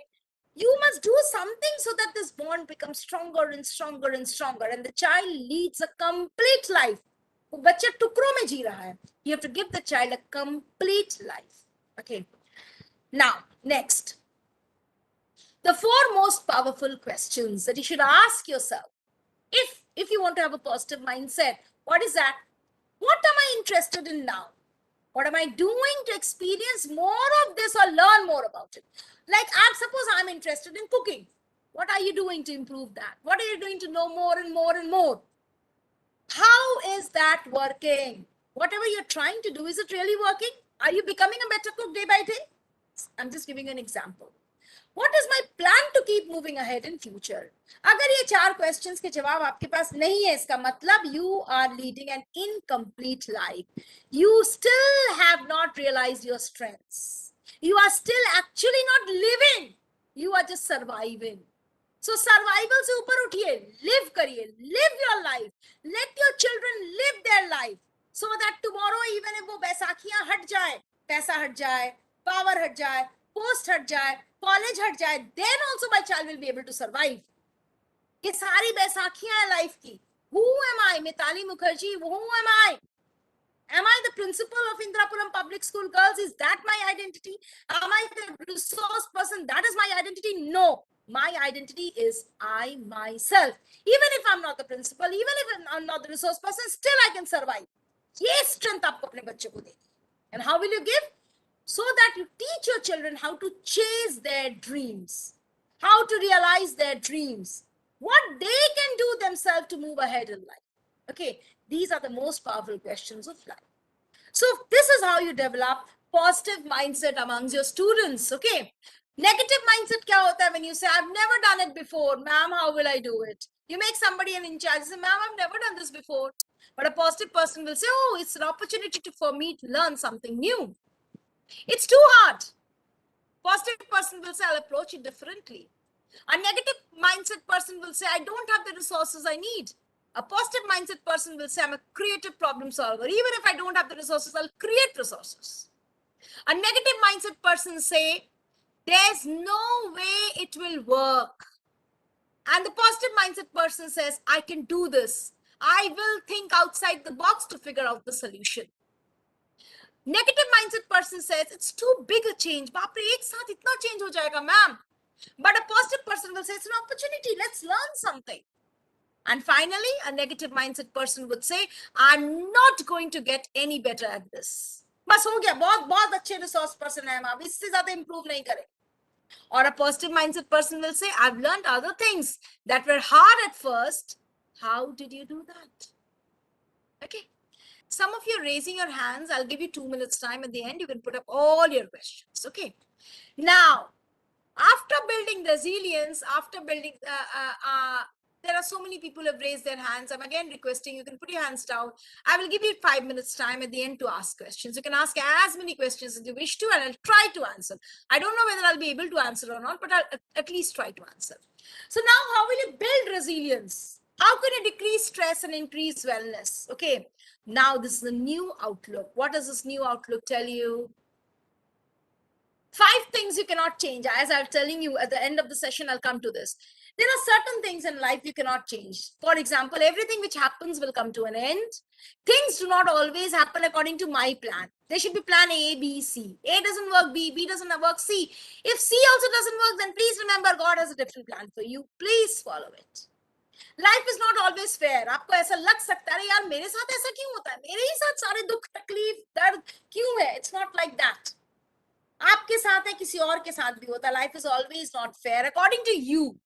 You must do something so that this bond becomes stronger and stronger and stronger, and the child leads a complete life. वो बच्चा टुकड़ों में जी रहा है. You have to give the child a complete life. Okay. Now, next. The 4 most powerful questions that you should ask yourself if you want to have a positive mindset. What is that? What am I interested in now? What am I doing to experience more of this or learn more about it? Like, suppose I'm interested in cooking. What are you doing to improve that? What are you doing to know more and more and more? How is that working? Whatever you're trying to do, is it really working? Are you becoming a better cook day by day? I'm just giving an example. What is my plan to keep moving ahead in future? अगर ये 4 questions के जवाब आपके पास नहीं है, इसका मतलब you are leading an incomplete life. You still have not realized your strengths. You are still actually not living. You are just surviving. So survival से ऊपर उठिए, live करिए, live your life. Let your children live their life so that tomorrow even if वो बैसाखियां हट जाए, पैसा हट जाए, power हट जाए, post हट जाए, college हट जाए, then also my child will be able to survive. ये सारी बैसाखियां हैं life की. Who am I? Mitali Mukherjee, who am I? Am I the principal of Indrapuram Public School Girls? Is that my identity? Am I the resource person? That is my identity? No. My identity is I myself. Even if I'm not the principal, even if I'm not the resource person, still I can survive. ये strength आपको अपने बच्चों को देनी. And how will you give? So that you teach your children how to chase their dreams, how to realize their dreams, what they can do themselves to move ahead in life. Okay, these are the most powerful questions of life. So this is how you develop positive mindset amongst your students. Okay, negative mindset क्या होता है? When you say I've never done it before, ma'am, how will I do it? You make somebody an in charge. Say, ma'am, I've never done this before. But a positive person will say, oh, it's an opportunity for me to learn something new. It's too hard. Positive person will say, I'll approach it differently. A negative mindset person will say, I don't have the resources I need. A positive mindset person will say, I'm a creative problem solver. Even if I don't have the resources, I'll create resources. A negative mindset person say, there's no way it will work. And the positive mindset person says, I can do this. I will think outside the box to figure out the solution. Negative mindset person says, it's too big a change. बाप रे, एक साथ इतना change हो जाएगा, ma'am. But a positive person will say, it's an opportunity. Let's learn something. And finally, a negative mindset person would say, I'm not going to get any better at this. बस हो गया, बहुत बहुत अच्छे resource person है, ma'am. इससे ज़्यादा improve नहीं करे. Or a positive mindset person will say, I've learned other things that were hard at first. How did you do that? Okay. Some of you are raising your hands. I'll give you 2 minutes time. At the end, you can put up all your questions. Okay. Now, after building resilience, after building, there are so many people who have raised their hands. I'm again requesting you can put your hands down. I will give you 5 minutes time at the end to ask questions. You can ask as many questions as you wish to, and I'll try to answer. I don't know whether I'll be able to answer or not, but I'll at least try to answer. So now, how will you build resilience? How can you decrease stress and increase wellness? Okay, now this is a new outlook. What does this new outlook tell you? 5 things you cannot change. As I'm telling you at the end of the session, I'll come to this. There are certain things in life you cannot change. For example, everything which happens will come to an end. Things do not always happen according to my plan. There should be plan A, B, C. A doesn't work, B doesn't work, C. If C also doesn't work, then please remember God has a different plan for you. Please follow it. Life is not always fair. आपको ऐसा लग सकता है यार मेरे साथ ऐसा क्यों होता है? मेरे ही साथ सारे दुख, तकलीफ, दर्द क्यों है? It's not like that. आपके साथ है, किसी और के साथ भी होता है. Life is always not fair according to you.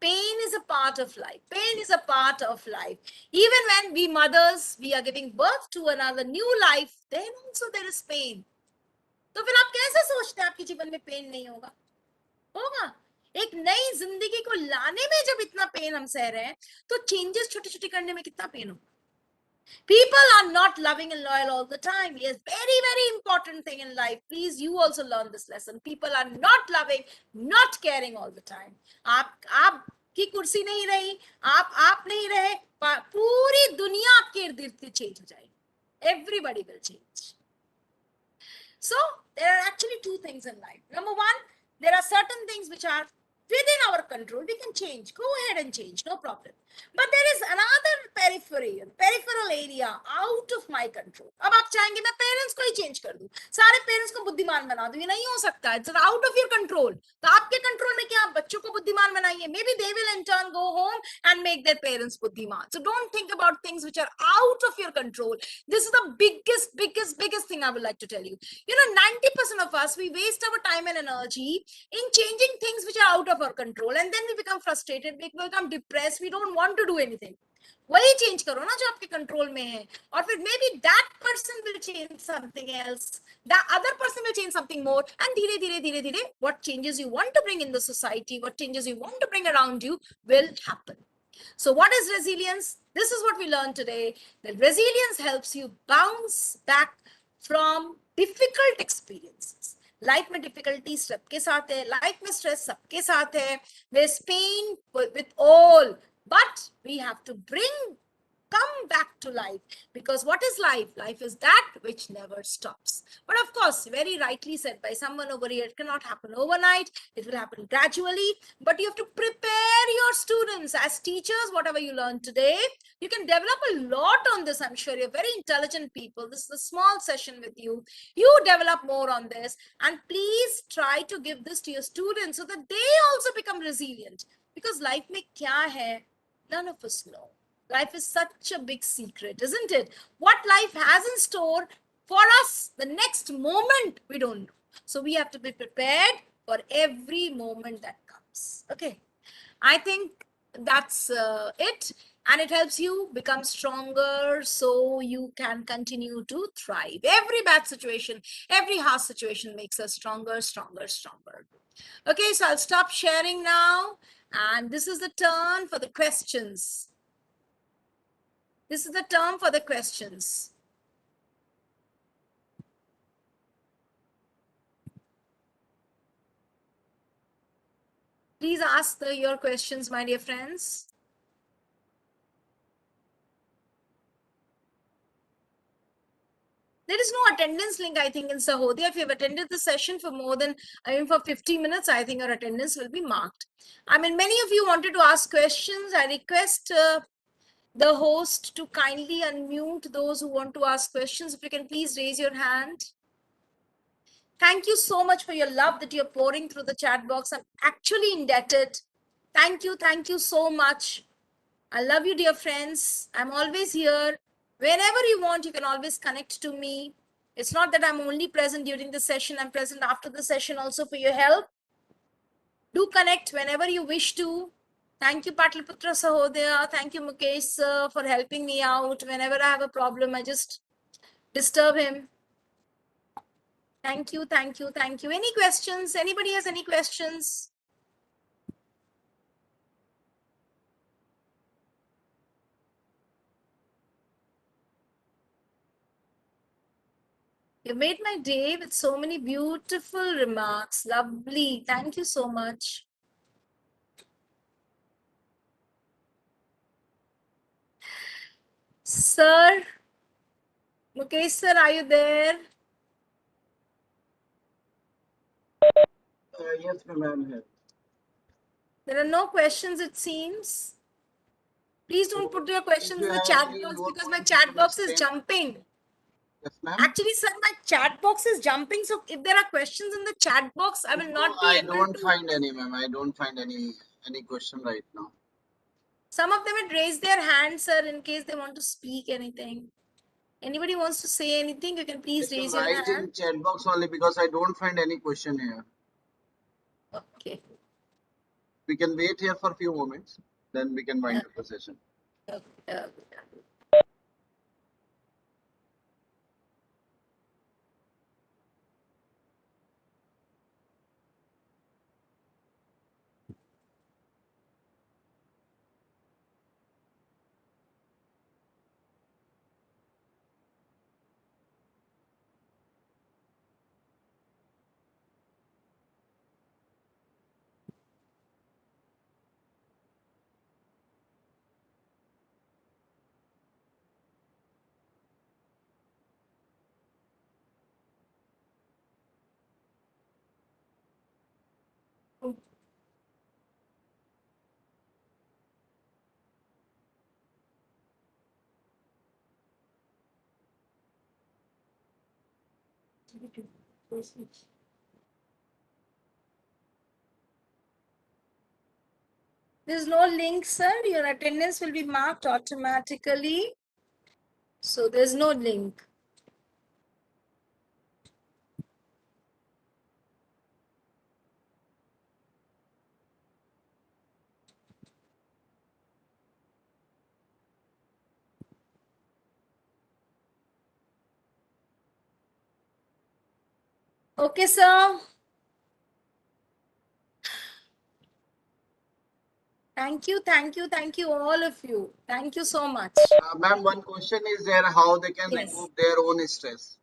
Pain is a part of life. Pain is a part of life. Even when we mothers, we are giving birth to another new life, then also there is pain. तो फिर आप कैसे सोचते हैं आपके जीवन में pen नहीं होगा? होगा. एक नई जिंदगी को लाने में जब इतना पेन हम सह रहे हैं, तो चेंजेस छोटे-छोटे करने में कितना पेन होगा? People are not loving and loyal all the time. Yes, very, very important thing in life. Please, you also learn this lesson. People are not loving, not caring all the time. आप की कुर्सी नहीं रही, आप नहीं रहे, पूरी दुनिया आपके इर्द-गिर्द change हो जाएगी. Everybody will change. So there are actually 2 things in life. Number 1, there are certain things which are within our control. We can change. Go ahead and change. No problem. But there is another peripheral area out of my control. अब आप चाहेंगे मैं parents को ही change कर दूं, सारे parents को बुद्धिमान बना दूं, ये नहीं हो सकता. It's out of your control. तो आपके कंट्रोल में क्या, आप बच्चों को बुद्धिमान बनाइए. May be they will in turn go home and make their parents buddhiman. So don't think about things which are out of your control. This is the biggest thing I would like to tell you. 90% of us, we waste our time and energy in changing things which are out of our control, and then we become frustrated, we become depressed, we don't want to do anything. वही change करो ना जो आपके control में है, और फिर maybe that person will change something else, that other person will change something more, and धीरे धीरे धीरे धीरे what changes you want to bring in the society, what changes you want to bring around you will happen. So what is resilience? This is what we learned today. That resilience helps you bounce back from difficult experiences. Life में difficulty सबके साथ है, life में stress सबके साथ है, there's pain with all, but we have to come back to life, because what is life? Life is that which never stops. But of course, very rightly said by someone over here, it cannot happen overnight, it will happen gradually, but you have to prepare your students as teachers. Whatever you learn today, you can develop a lot on this. I'm sure you're very intelligent people. This is a small session with you. You develop more on this, and please try to give this to your students so that they also become resilient, because life mein kya hai, none of us know. Life is such a big secret, isn't it? What life has in store for us the next moment, we don't know. So we have to be prepared for every moment that comes. Okay. I think that's it. And it helps you become stronger so you can continue to thrive. Every bad situation, every harsh situation makes us stronger, stronger, stronger. Okay, so I'll stop sharing now. And this is the turn for the questions. This is the term for the questions. Please ask your questions, my dear friends. There is no attendance link, I think, in Sahodhi. If you've attended the session for more than, for 50 minutes, I think your attendance will be marked. I mean, many of you wanted to ask questions. I request the host to kindly unmute those who want to ask questions. If you can please raise your hand. Thank you so much for your love that you're pouring through the chat box. I'm actually indebted. Thank you so much. I love you, dear friends. I'm always here. Whenever you want, you can always connect to me. It's not that I'm only present during the session, I'm present after the session also for your help. Do connect whenever you wish to. Thank you, Patliputra Sahodaya. Thank you, Mukesh sir, for helping me out. Whenever I have a problem, I just disturb him. Thank you. Any questions? Anybody has any questions? You made my day with so many beautiful remarks. Lovely. Thank you so much. Sir, Mukesh sir, are you there? Yes, ma'am, I'm here. There are no questions, it seems. Please don't put your questions in the chat box because my chat box is jumping. Yes, ma'am. Actually, sir, my chat box is jumping. So if there are questions in the chat box, I will not be able to. I don't find any, ma'am. I don't find any question right now. Some of them had raised their hand, sir, in case they want to speak anything. Anybody wants to say anything, you can please raise your hand. Write in chat box only because I don't find any question here. Okay. We can wait here for a few moments, then we can wind up the session. Okay. There's no link, sir. Your attendance will be marked automatically. So there's no link. Okay, sir. Thank you, all of you. Thank you so much. Ma'am, one question is there: how they can Yes. remove their own stress?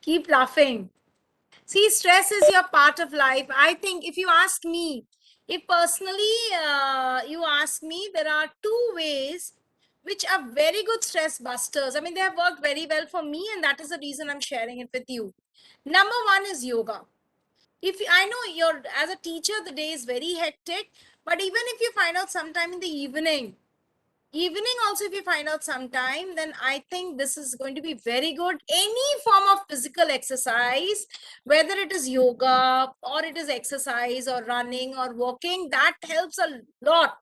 Keep laughing. See, stress is your part of life. I think if you ask me, if personally you ask me, there are two ways which are very good stress busters. I mean, they have worked very well for me, and that is the reason I'm sharing it with you. Number one is yoga. If I know you're as a teacher, the day is very hectic, but even if you find out sometime in the evening also, if you find out sometime, then I think this is going to be very good. Any form of physical exercise, whether it is yoga or it is exercise or running or walking, that helps a lot.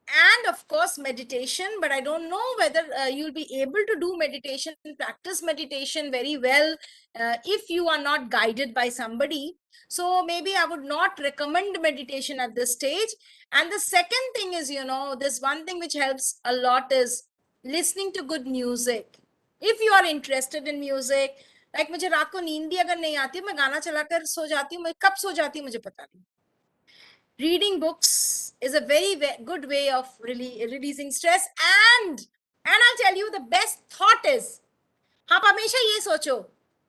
And of course meditation, but I don't know whether you'll be able to do meditation, practice meditation very well if you are not guided by somebody. So maybe I would not recommend meditation at this stage. And the second thing is, this one thing which helps a lot is listening to good music. If you are interested in music, like मुझे रात को नींद भी अगर नहीं आती, मैं गाना चलाकर सो जाती हूँ, मैं कब सो जाती हूँ मुझे पता नहीं. Reading books is a very good way of releasing stress. And I'll tell you, the best thought is, आप हमेशा ये सोचो,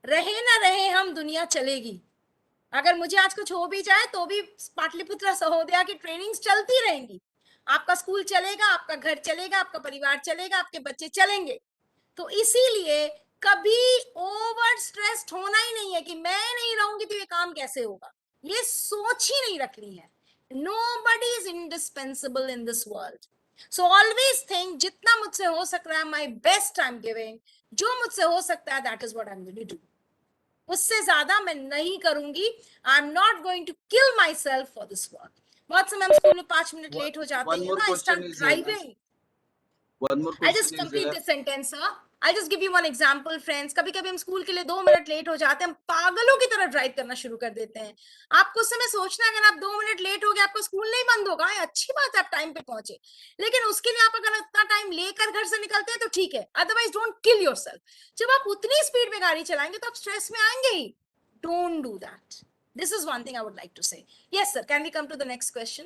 रहे ना रहे हम, दुनिया चलेगी. अगर मुझे आज कुछ हो भी जाए तो भी पाटलिपुत्र सहोदया की ट्रेनिंग्स चलती रहेंगी. आपका स्कूल चलेगा, आपका घर चलेगा, आपका परिवार चलेगा, आपके बच्चे चलेंगे. तो इसीलिए कभी ओवर स्ट्रेस्ड होना ही नहीं है कि मैं नहीं रहूंगी तो ये काम कैसे होगा. ये सोच ही नहीं रखनी है. Nobody is indispensable in this world. So always think, जितना मुझसे हो सकता है, my best I'm giving. जो मुझसे हो सकता है, that is what I'm going to do. उससे ज्यादा मैं नहीं करूंगी. I'm not going to kill myself for this work. बहुत समय हम स्कूल में 5 मिनट लेट हो जाते One हैं. more I question start is there. driving. One more I'll question just is complete there. this sentence, sir. I'll just give you one example, friends. कभी कभी हम स्कूल के लिए 2 मिनट लेट हो जाते हैं, हम पागलों की तरह ड्राइव करना शुरू कर देते हैं. आपको उस समय सोचना है, अगर आप 2 मिनट लेट हो गए, आपका स्कूल नहीं बंद होगा, अच्छी बात है, आप टाइम पे पहुंचे. लेकिन उसके लिए आप अगर इतना टाइम लेकर घर से निकलते हैं तो ठीक है, अदरवाइज डोंट किल योरसेल्फ. जब आप उतनी स्पीड में गाड़ी चलाएंगे तो आप स्ट्रेस में आएंगे ही. Don't do that. This is one thing I would like to say. Yes, sir. Can we come to the next question?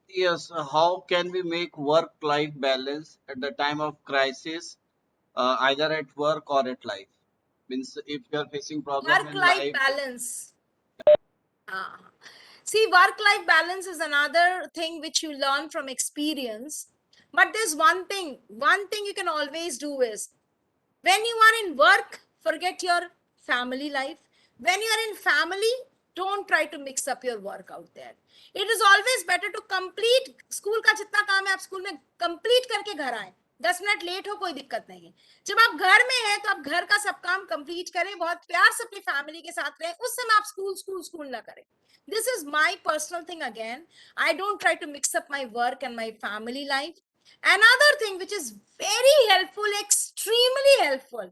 Yes, how can we make work-life balance at the time of crisis, either at work or at life? Means if you are facing problem in Work-life life. balance. Ah. See, work-life balance is another thing which you learn from experience. But there's one thing you can always do is, when you are in work, forget your family life. When you are in family, don't try to mix up your work out there. It is always better to complete school का जितना काम है आप school में complete करके घर आए. 10 minute late हो कोई दिक्कत नहीं है. जब आप घर में हैं तो आप घर का सब काम कंप्लीट करें, बहुत प्यार से अपनी फैमिली के साथ रहें. उस समय आप स्कूल ना करें. This is my personal thing again. I don't try to mix up my work and my family life. Another thing which is very helpful, extremely helpful,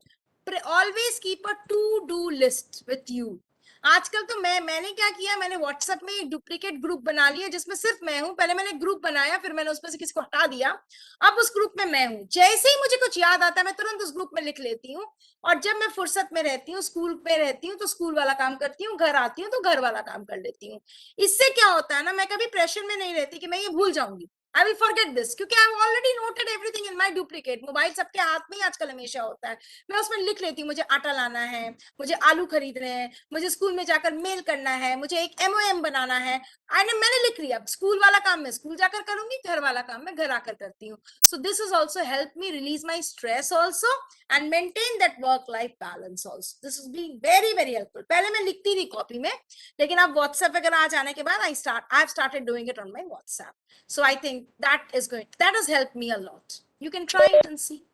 always keep a to-do list with you. आजकल तो मैंने क्या किया, मैंने WhatsApp में एक duplicate group बना लिया जिसमें सिर्फ मैं हूं. पहले मैंने ग्रुप बनाया, फिर मैंने उसमें से किसी को हटा दिया. अब उस ग्रुप में मैं हूं. जैसे ही मुझे कुछ याद आता है, मैं तुरंत उस ग्रुप में लिख लेती हूँ. और जब मैं फुर्सत में रहती हूँ, स्कूल में रहती हूँ, तो स्कूल वाला काम करती हूँ, घर आती हूँ तो घर वाला काम कर लेती हूँ. इससे क्या होता है ना, मैं कभी प्रेशर में नहीं रहती कि मैं ये भूल जाऊंगी. I will forget this क्योंकि I've already noted everything in my duplicate. Mobile सबके हाथ में ही आजकल हमेशा होता है. मैं उसमें लिख लेती हूँ, मुझे आटा लाना है, मुझे आलू खरीदने हैं, मुझे स्कूल में जाकर मेल करना है, मुझे एक MOM बनाना है. मैंने लिख लिया. स्कूल वाला काम मैं स्कूल जाकर करूंगी, घर वाला काम मैं घर आकर करती हूँ. So this has also helped me release my stress also and maintain that work-life balance also. This has been very very helpful. पहले मैं लिखती थी कॉपी में, लेकिन अब WhatsApp वगैरह आ जाने के बाद I've started doing it on my WhatsApp. So I think that has helped me a lot. You can try it and see.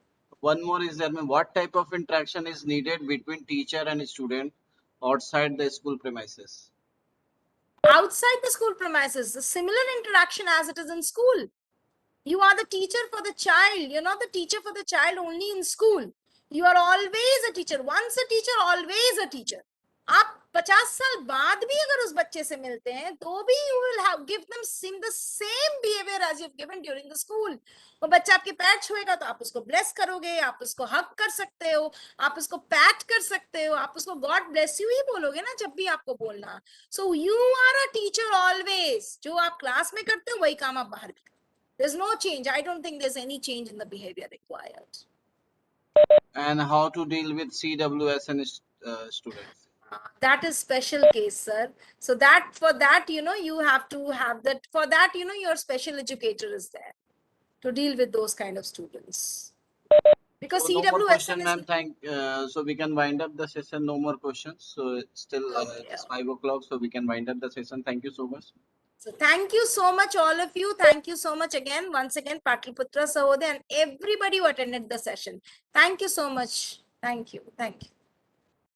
one more is there, what type of interaction is needed between teacher and student outside the school premises? Outside the school premises, the similar interaction as it is in school. You are the teacher for the child. You're not the teacher for the child only in school. You are always a teacher. Once a teacher, always a teacher. आप 50 साल बाद भी अगर उस बच्चे से मिलते हैं तो भी you will have give them the same behavior as you've given during the school. वो बच्चा आपके पैर छुएगा तो आप उसको ब्लेस करोगे, आप उसको हक कर सकते हो, आप उसको पैट कर सकते हो, आप उसको गॉड ब्लेस यू ही बोलोगे ना जब भी आपको बोलना. So you are a teacher always. जो आप क्लास में करते हो वही काम आप बाहर भी. There's no change. I don't think there's any change in the behavior required. And how to deal with CWS and students? That is special case, sir. So that for that, you have to have that. For that, your special educator is there to deal with those kind of students. Because So no more CWSN question, is ma'am. So we can wind up the session. No more questions. So it's still okay. it's 5 o'clock. So we can wind up the session. Thank you so much. So thank you so much, all of you. Thank you so much again, once again, Patliputra Sahodaya and everybody who attended the session. Thank you so much. Thank you. Thank you.